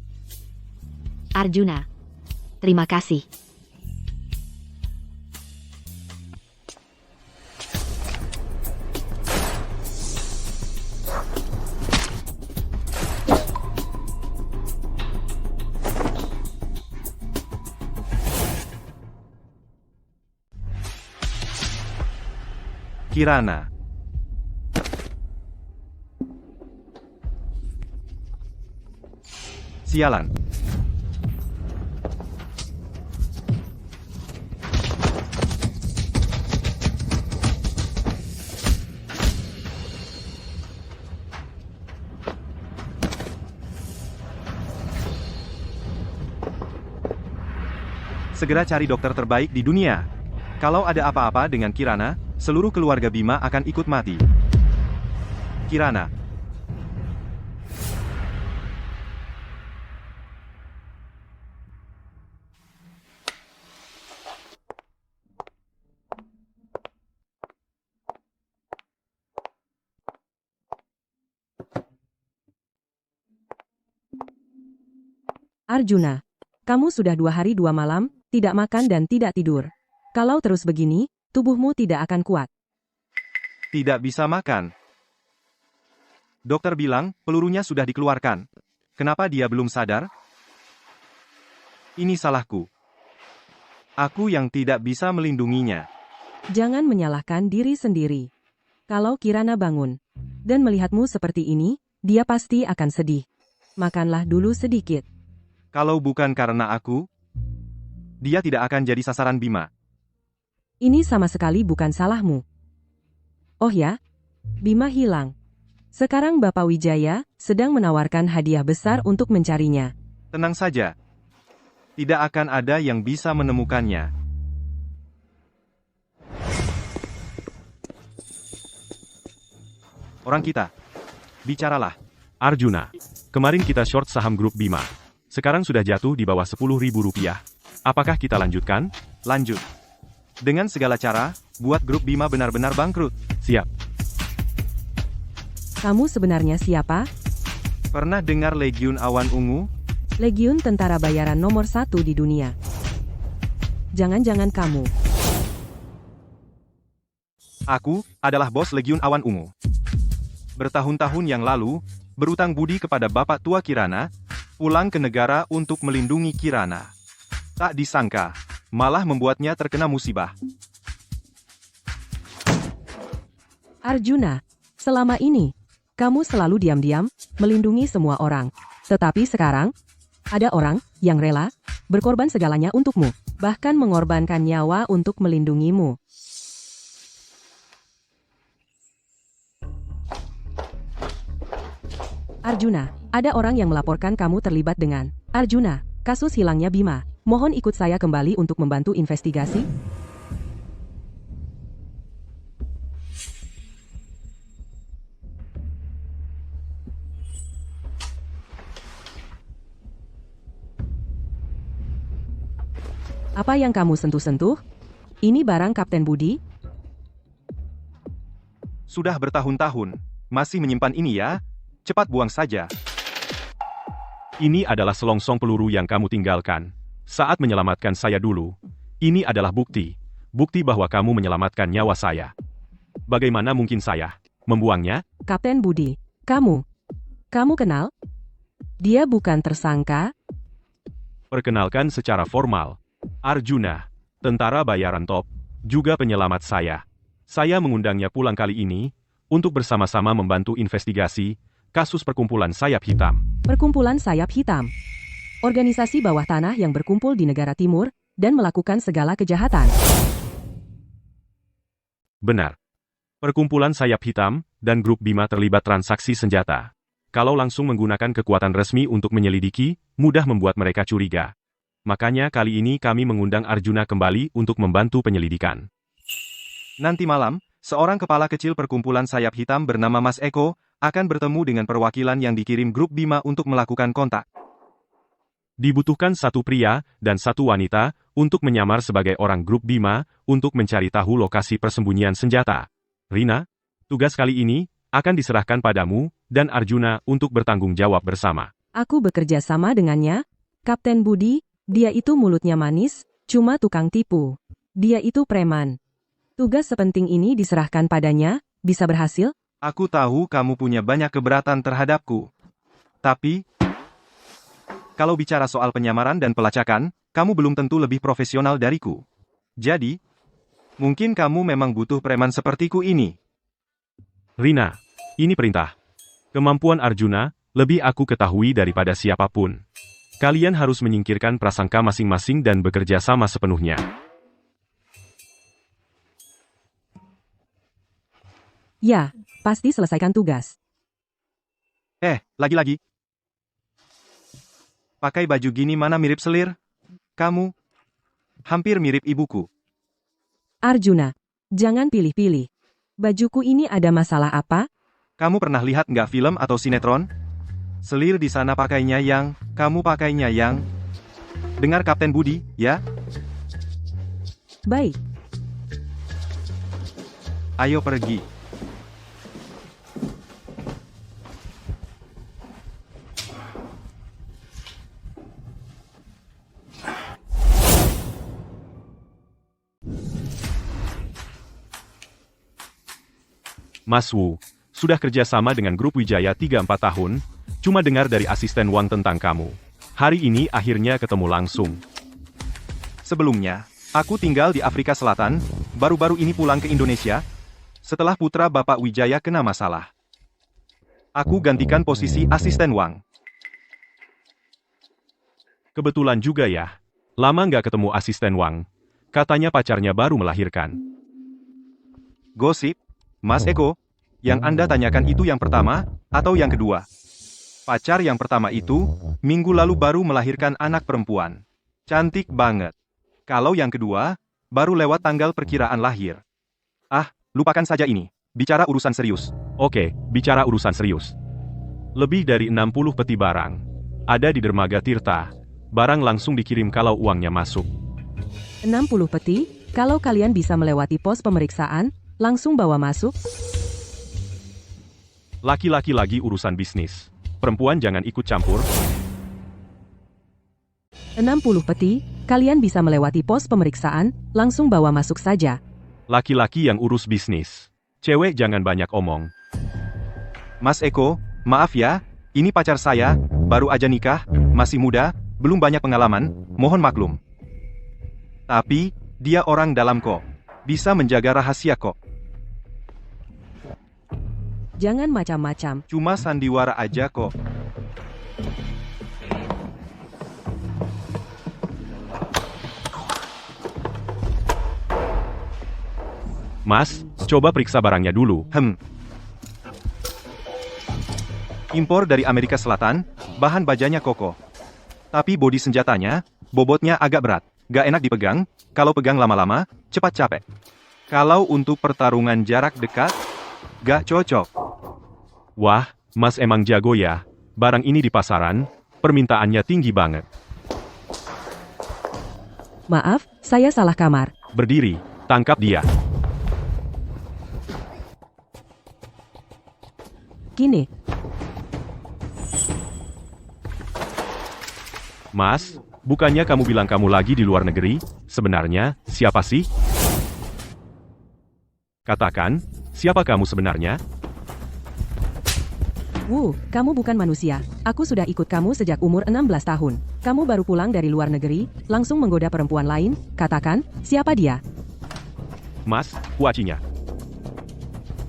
Arjuna, terima kasih. Kirana. Sialan. Segera cari dokter terbaik di dunia. Kalau ada apa-apa dengan Kirana, seluruh keluarga Bima akan ikut mati. Kirana. Arjuna, kamu sudah 2 hari 2 malam, tidak makan dan tidak tidur. Kalau terus begini, tubuhmu tidak akan kuat. Tidak bisa makan. Dokter bilang, pelurunya sudah dikeluarkan. Kenapa dia belum sadar? Ini salahku. Aku yang tidak bisa melindunginya. Jangan menyalahkan diri sendiri. Kalau Kirana bangun dan melihatmu seperti ini, dia pasti akan sedih. Makanlah dulu sedikit. Kalau bukan karena aku, dia tidak akan jadi sasaran Bima. Ini sama sekali bukan salahmu. Oh ya, Bima hilang. Sekarang Bapak Wijaya sedang menawarkan hadiah besar untuk mencarinya. Tenang saja. Tidak akan ada yang bisa menemukannya. Orang kita. Bicaralah. Arjuna, kemarin kita short saham grup Bima. Sekarang sudah jatuh di bawah 10.000 rupiah. Apakah kita lanjutkan? Lanjut. Dengan segala cara, buat grup Bima benar-benar bangkrut. Siap. Kamu sebenarnya siapa? Pernah dengar Legiun Awan Ungu? Legiun tentara bayaran nomor 1 di dunia. Jangan-jangan kamu. Aku adalah bos Legiun Awan Ungu. Bertahun-tahun yang lalu, berutang budi kepada Bapak Tua Kirana, pulang ke negara untuk melindungi Kirana. Tak disangka, malah membuatnya terkena musibah. Arjuna, selama ini, kamu selalu diam-diam, melindungi semua orang. Tetapi sekarang, ada orang yang rela berkorban segalanya untukmu, bahkan mengorbankan nyawa untuk melindungimu. Arjuna, ada orang yang melaporkan kamu terlibat dengan Arjuna, kasus hilangnya Bima. Mohon ikut saya kembali untuk membantu investigasi. Apa yang kamu sentuh-sentuh? Ini barang Kapten Budi? Sudah bertahun-tahun, masih menyimpan ini ya? Cepat buang saja. Ini adalah selongsong peluru yang kamu tinggalkan saat menyelamatkan saya dulu. Ini adalah bukti. Bukti bahwa kamu menyelamatkan nyawa saya. Bagaimana mungkin saya membuangnya? Kapten Budi, kamu kenal? Dia bukan tersangka? Perkenalkan secara formal. Arjuna, tentara bayaran top, juga penyelamat saya. Saya mengundangnya pulang kali ini untuk bersama-sama membantu investigasi kasus perkumpulan sayap hitam. Perkumpulan sayap hitam. Organisasi bawah tanah yang berkumpul di negara timur dan melakukan segala kejahatan. Benar. Perkumpulan sayap hitam dan grup Bima terlibat transaksi senjata. Kalau langsung menggunakan kekuatan resmi untuk menyelidiki, mudah membuat mereka curiga. Makanya kali ini kami mengundang Arjuna kembali untuk membantu penyelidikan. Nanti malam, seorang kepala kecil perkumpulan sayap hitam bernama Mas Eko akan bertemu dengan perwakilan yang dikirim grup Bima untuk melakukan kontak. Dibutuhkan satu pria dan satu wanita untuk menyamar sebagai orang grup Bima untuk mencari tahu lokasi persembunyian senjata. Rina, tugas kali ini akan diserahkan padamu dan Arjuna untuk bertanggung jawab bersama. Aku bekerja sama dengannya, Kapten Budi. Dia itu mulutnya manis, cuma tukang tipu. Dia itu preman. Tugas sepenting ini diserahkan padanya, bisa berhasil? Aku tahu kamu punya banyak keberatan terhadapku. Tapi, kalau bicara soal penyamaran dan pelacakan, kamu belum tentu lebih profesional dariku. Jadi, mungkin kamu memang butuh preman sepertiku ini. Rina, ini perintah. Kemampuan Arjuna lebih aku ketahui daripada siapapun. Kalian harus menyingkirkan prasangka masing-masing dan bekerja sama sepenuhnya. Ya, pasti selesaikan tugas. Lagi-lagi. Pakai baju gini mana mirip selir? Kamu hampir mirip ibuku. Arjuna, jangan pilih-pilih. Bajuku ini ada masalah apa? Kamu pernah lihat nggak film atau sinetron? Selir di sana pakainya yang, kamu pakainya yang. Dengar Kapten Budi, ya? Baik. Ayo pergi. Mas Wu, sudah kerja sama dengan grup Wijaya 3-4 tahun, cuma dengar dari asisten Wang tentang kamu. Hari ini akhirnya ketemu langsung. Sebelumnya, aku tinggal di Afrika Selatan, baru-baru ini pulang ke Indonesia, setelah putra Bapak Wijaya kena masalah. Aku gantikan posisi asisten Wang. Kebetulan juga ya. Lama nggak ketemu asisten Wang. Katanya pacarnya baru melahirkan. Gosip, Mas Eko, yang Anda tanyakan itu yang pertama, atau yang kedua? Pacar yang pertama itu, minggu lalu baru melahirkan anak perempuan. Cantik banget. Kalau yang kedua, baru lewat tanggal perkiraan lahir. Ah, lupakan saja ini. Bicara urusan serius. Oke, bicara urusan serius. Lebih dari 60 peti barang. Ada di dermaga Tirta. Barang langsung dikirim kalau uangnya masuk. 60 peti, kalau kalian bisa melewati pos pemeriksaan, langsung bawa masuk. Laki-laki lagi urusan bisnis. Perempuan jangan ikut campur. 60 peti, kalian bisa melewati pos pemeriksaan, langsung bawa masuk saja. Laki-laki yang urus bisnis. Cewek jangan banyak omong. Mas Eko, maaf ya, ini pacar saya, baru aja nikah, masih muda, belum banyak pengalaman, mohon maklum. Tapi, dia orang dalam kok. Bisa menjaga rahasia kok. Jangan macam-macam. Cuma sandiwara aja kok. Mas, coba periksa barangnya dulu. Impor dari Amerika Selatan, bahan bajanya kokoh. Tapi bodi senjatanya, bobotnya agak berat. Gak enak dipegang, kalau pegang lama-lama, cepat capek. Kalau untuk pertarungan jarak dekat, gak cocok. Wah, Mas emang jago ya. Barang ini di pasaran, permintaannya tinggi banget. Maaf, saya salah kamar. Berdiri, tangkap dia. Kini, Mas, bukannya kamu bilang kamu lagi di luar negeri? Sebenarnya, siapa sih? Katakan, siapa kamu sebenarnya? Wu, kamu bukan manusia. Aku sudah ikut kamu sejak umur 16 tahun. Kamu baru pulang dari luar negeri, langsung menggoda perempuan lain. Katakan, siapa dia? Mas, kuacinya.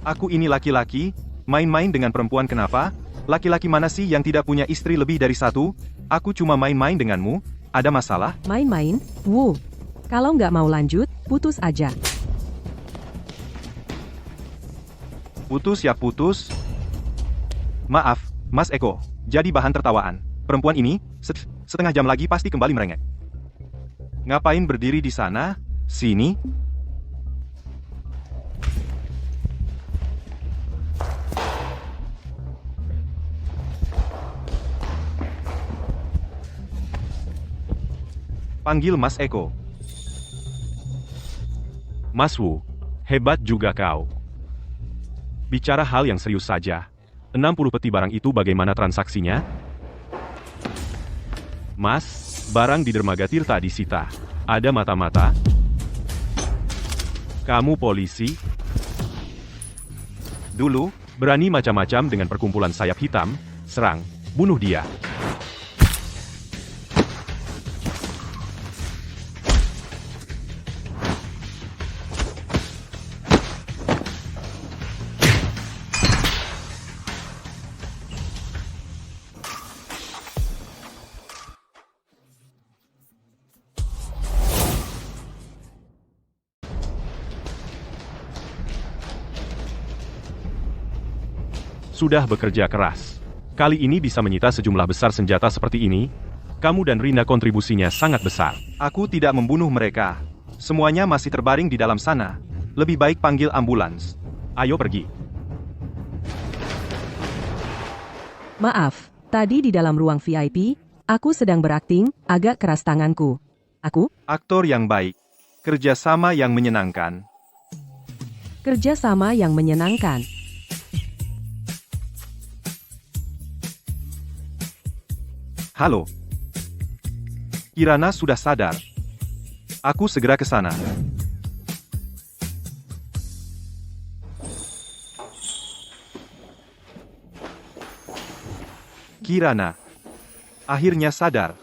Aku ini laki-laki, main-main dengan perempuan kenapa? Laki-laki mana sih yang tidak punya istri lebih dari satu? Aku cuma main-main denganmu, ada masalah? Main-main? Wu, kalau nggak mau lanjut, putus aja. Putus ya putus. Maaf, Mas Eko, jadi bahan tertawaan. Perempuan ini, setengah jam lagi pasti kembali merengek. Ngapain berdiri di sana? Sini. Panggil Mas Eko. Mas Wu, hebat juga kau. Bicara hal yang serius saja. 60 peti barang itu bagaimana transaksinya? Mas, barang di dermaga Tirta disita. Ada mata-mata? Kamu polisi? Dulu, Berani macam-macam dengan perkumpulan sayap hitam? Serang, bunuh dia. Sudah bekerja keras. Kali ini bisa menyita sejumlah besar senjata seperti ini. Kamu dan Rina kontribusinya sangat besar. aku tidak membunuh mereka. Semuanya masih terbaring di dalam sana. Lebih baik panggil ambulans. Ayo pergi. Maaf, tadi di dalam ruang VIP, aku sedang berakting, agak keras tanganku. Aktor yang baik. Kerjasama yang menyenangkan. Kerjasama yang menyenangkan. Halo. Kirana sudah sadar. Aku segera ke sana. Kirana. Akhirnya sadar.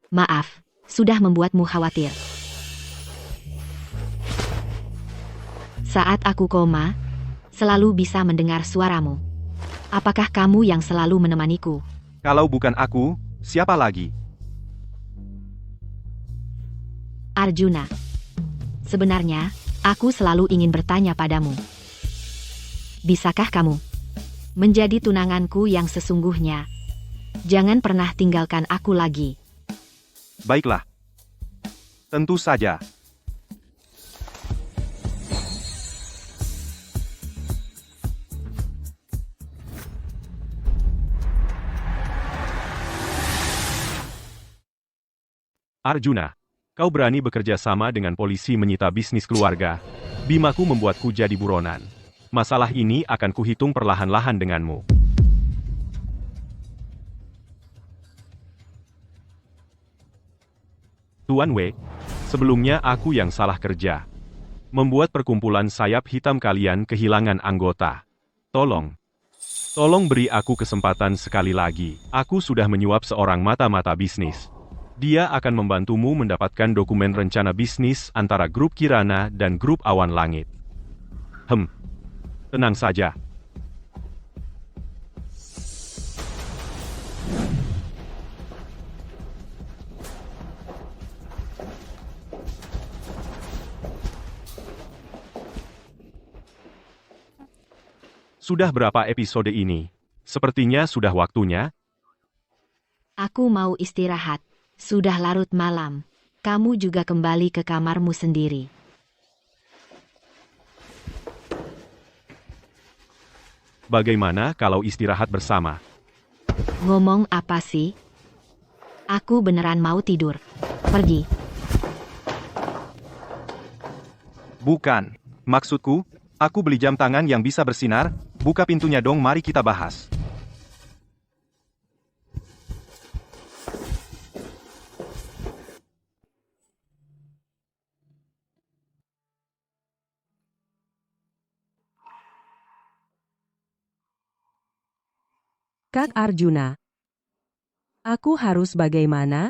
Maaf, sudah membuatmu khawatir. Saat aku koma, selalu bisa mendengar suaramu. Apakah kamu yang selalu menemaniku? Kalau bukan aku, siapa lagi? Arjuna. Sebenarnya, aku selalu ingin bertanya padamu. Bisakah kamu menjadi tunanganku yang sesungguhnya? Jangan pernah tinggalkan aku lagi. Baiklah. Tentu saja. Arjuna, kau berani bekerja sama dengan polisi menyita bisnis keluarga. Bimaku membuatku jadi buronan. Masalah ini akan kuhitung perlahan-lahan denganmu. Tuan Wei, sebelumnya aku yang salah kerja. Membuat perkumpulan sayap hitam kalian kehilangan anggota. Tolong beri aku kesempatan sekali lagi. Aku sudah menyuap seorang mata-mata bisnis. Dia akan membantumu mendapatkan dokumen rencana bisnis antara grup Kirana dan grup Awan Langit. Tenang saja. Sudah berapa episode ini? Sepertinya sudah waktunya. Aku mau istirahat. Sudah larut malam. Kamu juga kembali ke kamarmu sendiri. Bagaimana kalau istirahat bersama? Ngomong apa sih? Aku beneran mau tidur. Pergi. Bukan. Maksudku, aku beli jam tangan yang bisa bersinar. Buka pintunya dong, mari kita bahas. Kak Arjuna. Aku harus bagaimana?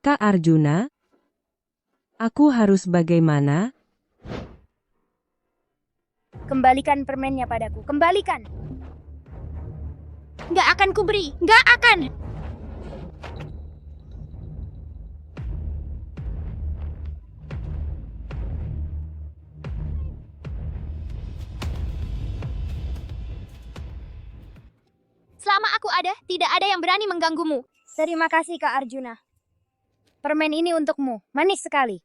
Kak Arjuna. Aku harus bagaimana? Kembalikan permennya padaku. Kembalikan. Nggak akan kuberi. Nggak akan. Selama aku ada, tidak ada yang berani mengganggumu. Terima kasih, Kak Arjuna. Permen ini untukmu. Manis sekali.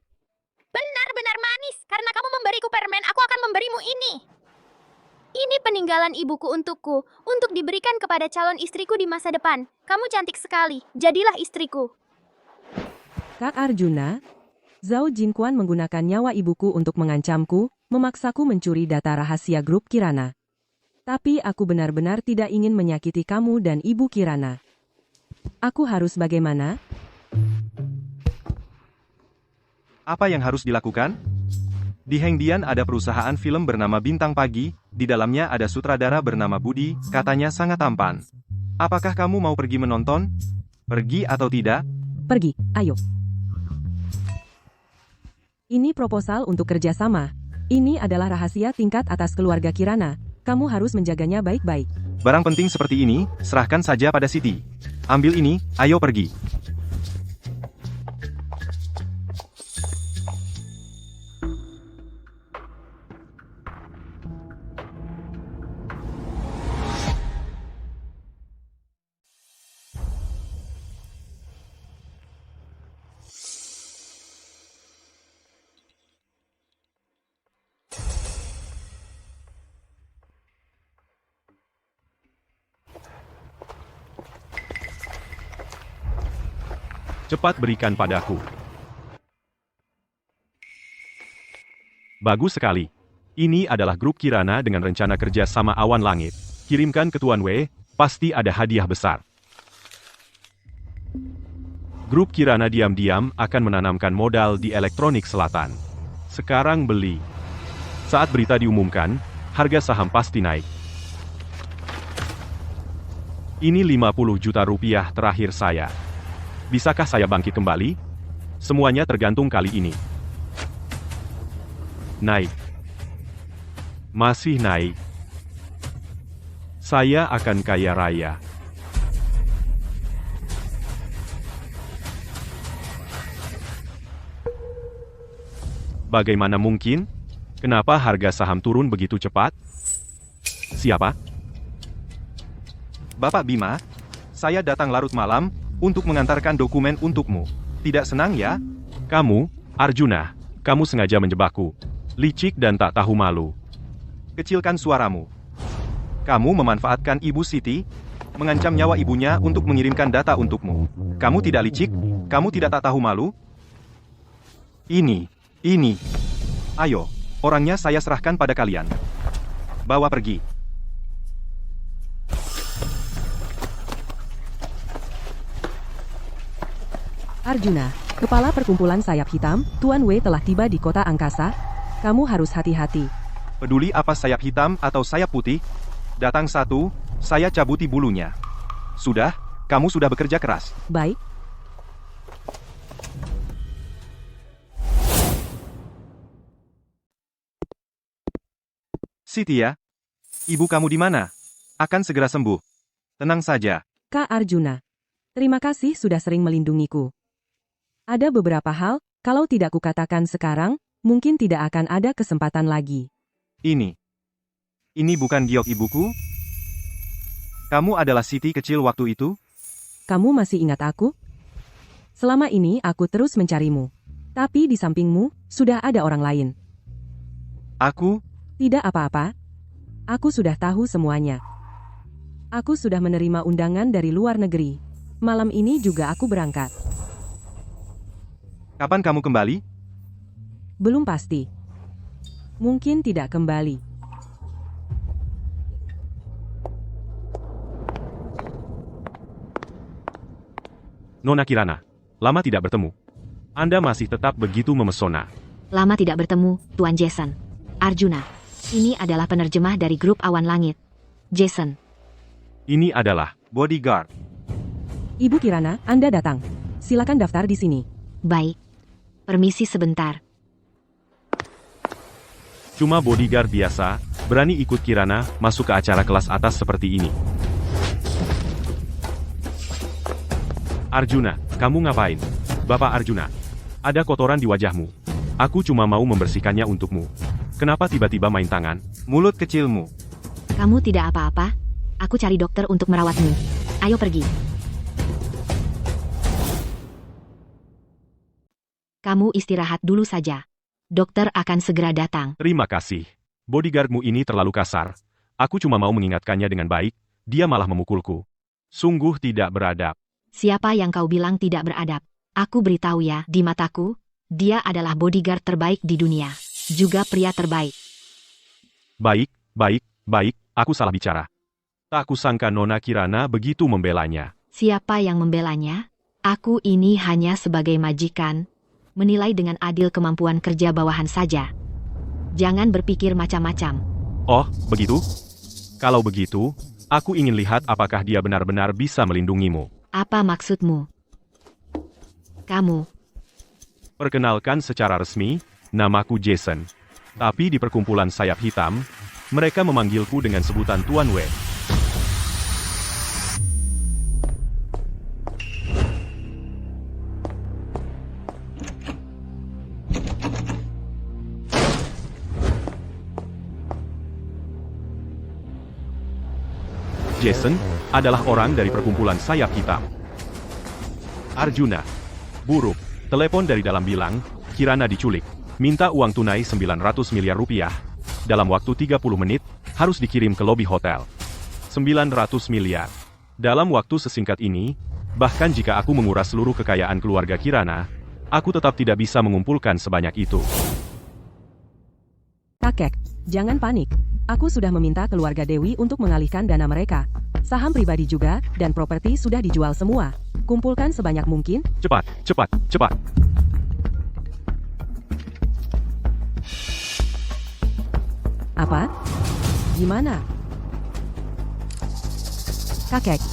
Benar-benar manis. Karena kamu memberiku permen, aku akan memberimu ini. Ini peninggalan ibuku untukku, untuk diberikan kepada calon istriku di masa depan. Kamu cantik sekali. Jadilah istriku. Kak Arjuna. Zhao Jinquan menggunakan nyawa ibuku untuk mengancamku, memaksaku mencuri data rahasia grup Kirana. Tapi aku benar-benar tidak ingin menyakiti kamu dan ibu Kirana. Aku harus bagaimana? Apa yang harus dilakukan? Di Hengdian ada perusahaan film bernama Bintang Pagi, di dalamnya ada sutradara bernama Budi, katanya sangat tampan. Apakah kamu mau pergi menonton? Pergi atau tidak? Pergi, ayo. Ini proposal untuk kerjasama. Ini adalah rahasia tingkat atas keluarga Kirana. Kamu harus menjaganya baik-baik. Barang penting seperti ini, serahkan saja pada Siti. Ambil ini, ayo pergi. Cepat berikan padaku. Bagus sekali. Ini adalah grup Kirana dengan rencana kerja sama Awan Langit. Kirimkan ke Tuan Wei, pasti ada hadiah besar. Grup Kirana diam-diam akan menanamkan modal di elektronik selatan. Sekarang beli. Saat berita diumumkan, harga saham pasti naik. Ini 50 juta rupiah terakhir saya. Bisakah saya bangkit kembali? Semuanya tergantung kali ini. Naik. Masih naik. Saya akan kaya raya. Bagaimana mungkin? Kenapa harga saham turun begitu cepat? Siapa? Bapak Bima, saya datang larut malam untuk mengantarkan dokumen untukmu. Tidak senang ya? Kamu, Arjuna, kamu sengaja menjebakku. Licik dan tak tahu malu. Kecilkan suaramu. Kamu memanfaatkan Ibu Siti, mengancam nyawa ibunya untuk mengirimkan data untukmu. Kamu tidak licik? Kamu tidak tak tahu malu? Ini. Ayo, orangnya saya serahkan pada kalian. Bawa pergi. Arjuna, kepala perkumpulan sayap hitam, Tuan Wei telah tiba di kota angkasa. Kamu harus hati-hati. Peduli apa sayap hitam atau sayap putih? Datang satu, saya cabuti bulunya. Sudah, kamu sudah bekerja keras. Baik. Siti ya, ibu kamu di mana? Akan segera sembuh. Tenang saja. Kak Arjuna, terima kasih sudah sering melindungiku. Ada beberapa hal, kalau tidak kukatakan sekarang, mungkin tidak akan ada kesempatan lagi. Ini bukan giok ibuku? Kamu adalah Siti kecil waktu itu? Kamu masih ingat aku? Selama ini aku terus mencarimu. Tapi di sampingmu, sudah ada orang lain. Aku? Tidak apa-apa. Aku sudah tahu semuanya. Aku sudah menerima undangan dari luar negeri. Malam ini juga aku berangkat. Kapan kamu kembali? Belum pasti. Mungkin tidak kembali. Nona Kirana, lama tidak bertemu. Anda masih tetap begitu memesona. Lama tidak bertemu, Tuan Jason. Arjuna, ini adalah penerjemah dari grup Awan Langit. Jason. Ini adalah Bodyguard. Ibu Kirana, Anda datang. Silakan daftar di sini. Baik. Permisi sebentar. cuma bodyguard biasa, berani ikut Kirana masuk ke acara kelas atas seperti ini. Arjuna, kamu ngapain? Bapak Arjuna, ada kotoran di wajahmu. Aku cuma mau membersihkannya untukmu. Kenapa tiba-tiba main tangan? Mulut kecilmu. Kamu tidak apa-apa. Aku cari dokter untuk merawatmu. Ayo pergi. Kamu istirahat dulu saja. Dokter akan segera datang. Terima kasih. Bodyguardmu ini terlalu kasar. Aku cuma mau mengingatkannya dengan baik, dia malah memukulku. Sungguh tidak beradab. Siapa yang kau bilang tidak beradab? Aku beritahu ya, di mataku, dia adalah bodyguard terbaik di dunia. Juga pria terbaik. Baik, aku salah bicara. Tak kusangka Nona Kirana begitu membelanya. Siapa yang membelanya? Aku ini hanya sebagai majikan, menilai dengan adil kemampuan kerja bawahan saja. Jangan berpikir macam-macam. Oh, begitu? Kalau begitu, aku ingin lihat apakah dia benar-benar bisa melindungimu. Apa maksudmu? Kamu. Perkenalkan secara resmi, namaku Jason. Tapi di perkumpulan sayap hitam, mereka memanggilku dengan sebutan Tuan Wei. Jason adalah orang dari perkumpulan sayap hitam. Arjuna. Buruk. Telepon dari dalam bilang, Kirana diculik. Minta uang tunai 900 miliar rupiah. Dalam waktu 30 menit, harus dikirim ke lobi hotel. 900 miliar. Dalam waktu sesingkat ini, bahkan jika aku menguras seluruh kekayaan keluarga Kirana, aku tetap tidak bisa mengumpulkan sebanyak itu. Kakek, jangan panik. Aku sudah meminta keluarga Dewi untuk mengalihkan dana mereka. Saham pribadi juga, dan properti sudah dijual semua. Kumpulkan sebanyak mungkin. Cepat. Apa? Gimana? Kakek,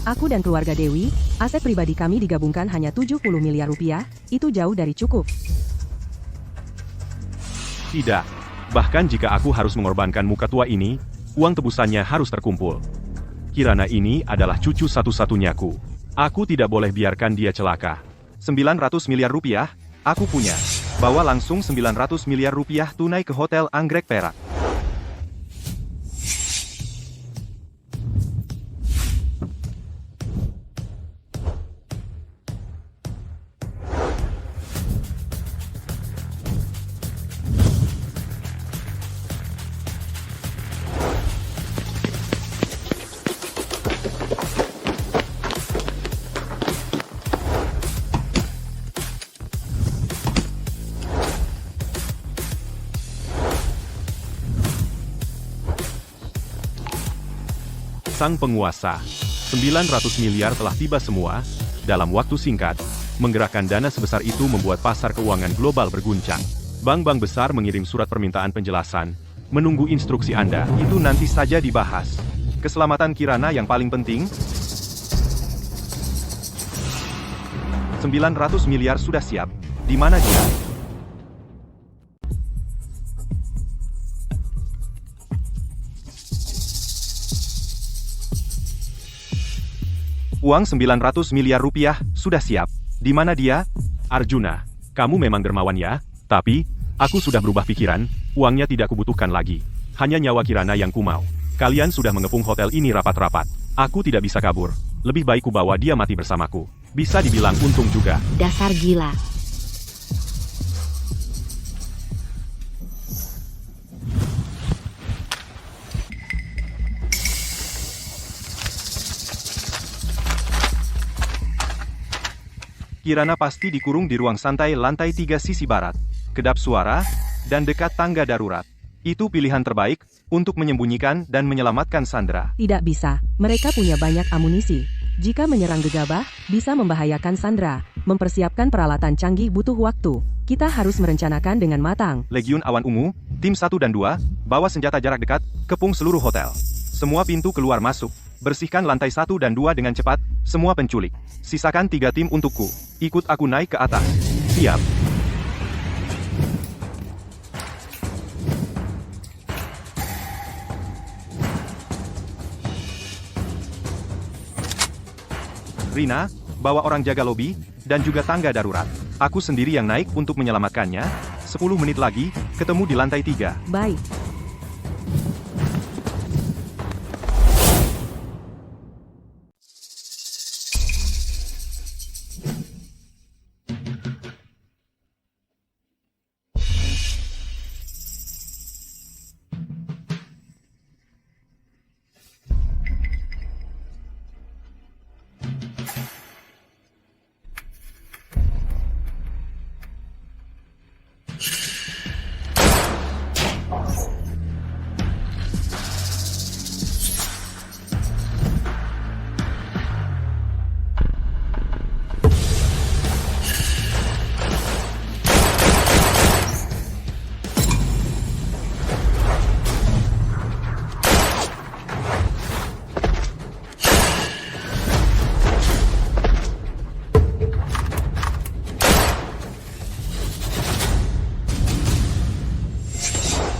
aku dan keluarga Dewi, aset pribadi kami digabungkan hanya 70 miliar rupiah, itu jauh dari cukup. Tidak. Bahkan jika aku harus mengorbankan muka tua ini, uang tebusannya harus terkumpul. Kirana ini adalah cucu satu-satunyaku. Aku tidak boleh biarkan dia celaka. 900 miliar rupiah, aku punya. Bawa langsung 900 miliar rupiah tunai ke Hotel Anggrek Perak. Sang penguasa, 900 miliar telah tiba semua, dalam waktu singkat, menggerakkan dana sebesar itu membuat pasar keuangan global berguncang. Bank-bank besar mengirim surat permintaan penjelasan, menunggu instruksi Anda, Itu nanti saja dibahas. Keselamatan Kirana yang paling penting. 900 miliar sudah siap. Di mana dia? Uang 900 miliar rupiah sudah siap. Di mana dia? Arjuna, kamu memang dermawan ya, tapi, aku sudah berubah pikiran, uangnya tidak kubutuhkan lagi. Hanya nyawa Kirana yang kumau. Kalian sudah mengepung hotel ini rapat-rapat. Aku tidak bisa kabur. Lebih baik kubawa dia mati bersamaku. Bisa dibilang untung juga. Dasar gila. Kirana pasti dikurung di ruang santai lantai 3 sisi barat, kedap suara, dan dekat tangga darurat. Itu pilihan terbaik untuk menyembunyikan dan menyelamatkan Sandra. Tidak bisa, mereka punya banyak amunisi. Jika menyerang gegabah, bisa membahayakan Sandra. Mempersiapkan peralatan canggih butuh waktu. Kita harus merencanakan dengan matang. Legiun Awan Ungu, tim 1 dan 2, bawa senjata jarak dekat, kepung seluruh hotel. Semua pintu keluar masuk. Bersihkan lantai 1 dan 2 dengan cepat, semua penculik. Sisakan 3 tim untukku. Ikut aku naik ke atas. Siap. Rina, bawa orang jaga lobi, dan juga tangga darurat. Aku sendiri yang naik untuk menyelamatkannya. 10 menit lagi, ketemu di lantai 3. Baik.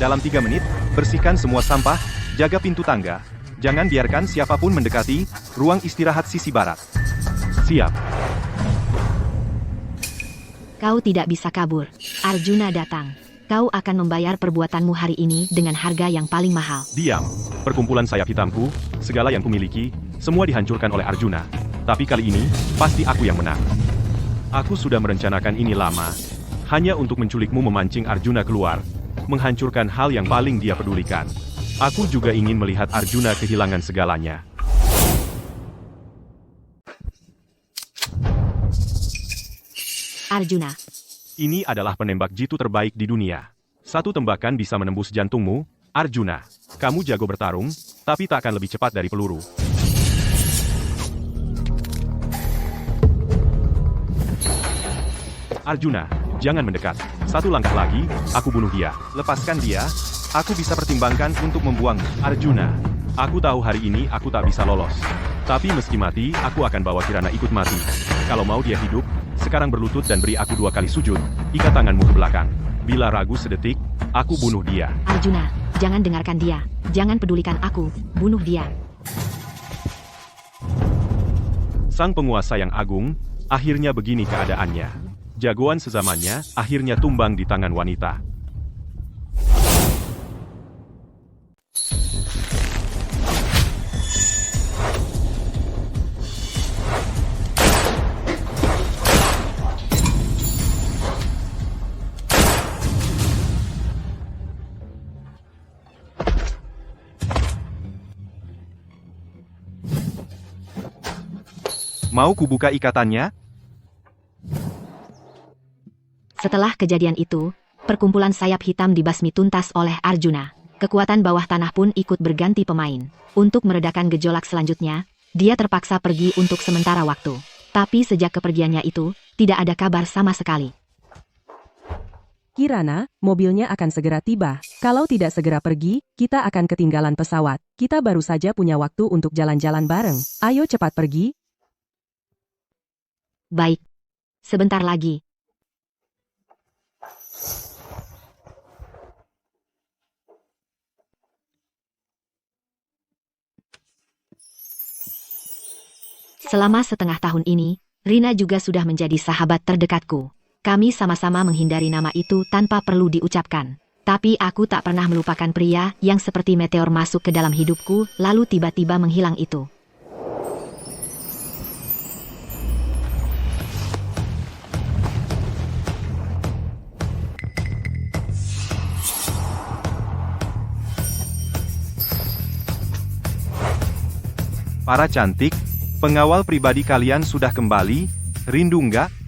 Dalam 3 menit, bersihkan semua sampah, jaga pintu tangga. Jangan biarkan siapapun mendekati ruang istirahat sisi barat. Siap. Kau tidak bisa kabur. Arjuna datang. Kau akan membayar perbuatanmu hari ini dengan harga yang paling mahal. Diam. Perkumpulan sayap hitamku, segala yang kumiliki, semua dihancurkan oleh Arjuna. Tapi kali ini, pasti aku yang menang. Aku sudah merencanakan ini lama. Hanya untuk menculikmu memancing Arjuna keluar. Menghancurkan hal yang paling dia pedulikan. Aku juga ingin melihat Arjuna kehilangan segalanya. Arjuna. Ini adalah penembak jitu terbaik di dunia. Satu tembakan bisa menembus jantungmu, Arjuna. Kamu jago bertarung, tapi tak akan lebih cepat dari peluru. Arjuna, jangan mendekat. Satu langkah lagi, aku bunuh dia. Lepaskan dia, Aku bisa pertimbangkan untuk membuangmu. Arjuna, aku tahu hari ini aku tak bisa lolos. Tapi meski mati, aku akan bawa Kirana ikut mati. Kalau mau dia hidup, sekarang berlutut dan beri aku 2 kali sujud. Ikat tanganmu ke belakang. Bila ragu sedetik, aku bunuh dia. Arjuna, jangan dengarkan dia. Jangan pedulikan aku, bunuh dia. Sang penguasa yang agung, akhirnya begini keadaannya. Jagoan sezamannya, akhirnya tumbang di tangan wanita. Mau kubuka ikatannya? Setelah kejadian itu, perkumpulan sayap hitam dibasmi tuntas oleh Arjuna. Kekuatan bawah tanah pun ikut berganti pemain. Untuk meredakan gejolak selanjutnya, dia terpaksa pergi untuk sementara waktu. Tapi sejak kepergiannya itu, tidak ada kabar sama sekali. Kirana, mobilnya akan segera tiba. Kalau tidak segera pergi, kita akan ketinggalan pesawat. Kita baru saja punya waktu untuk jalan-jalan bareng. Ayo cepat pergi. Baik. Sebentar lagi. Selama setengah tahun ini, Rina juga sudah menjadi sahabat terdekatku. Kami sama-sama menghindari nama itu tanpa perlu diucapkan. Tapi aku tak pernah melupakan pria yang seperti meteor masuk ke dalam hidupku, lalu tiba-tiba menghilang itu. Para cantik, pengawal pribadi kalian sudah kembali, rindu nggak?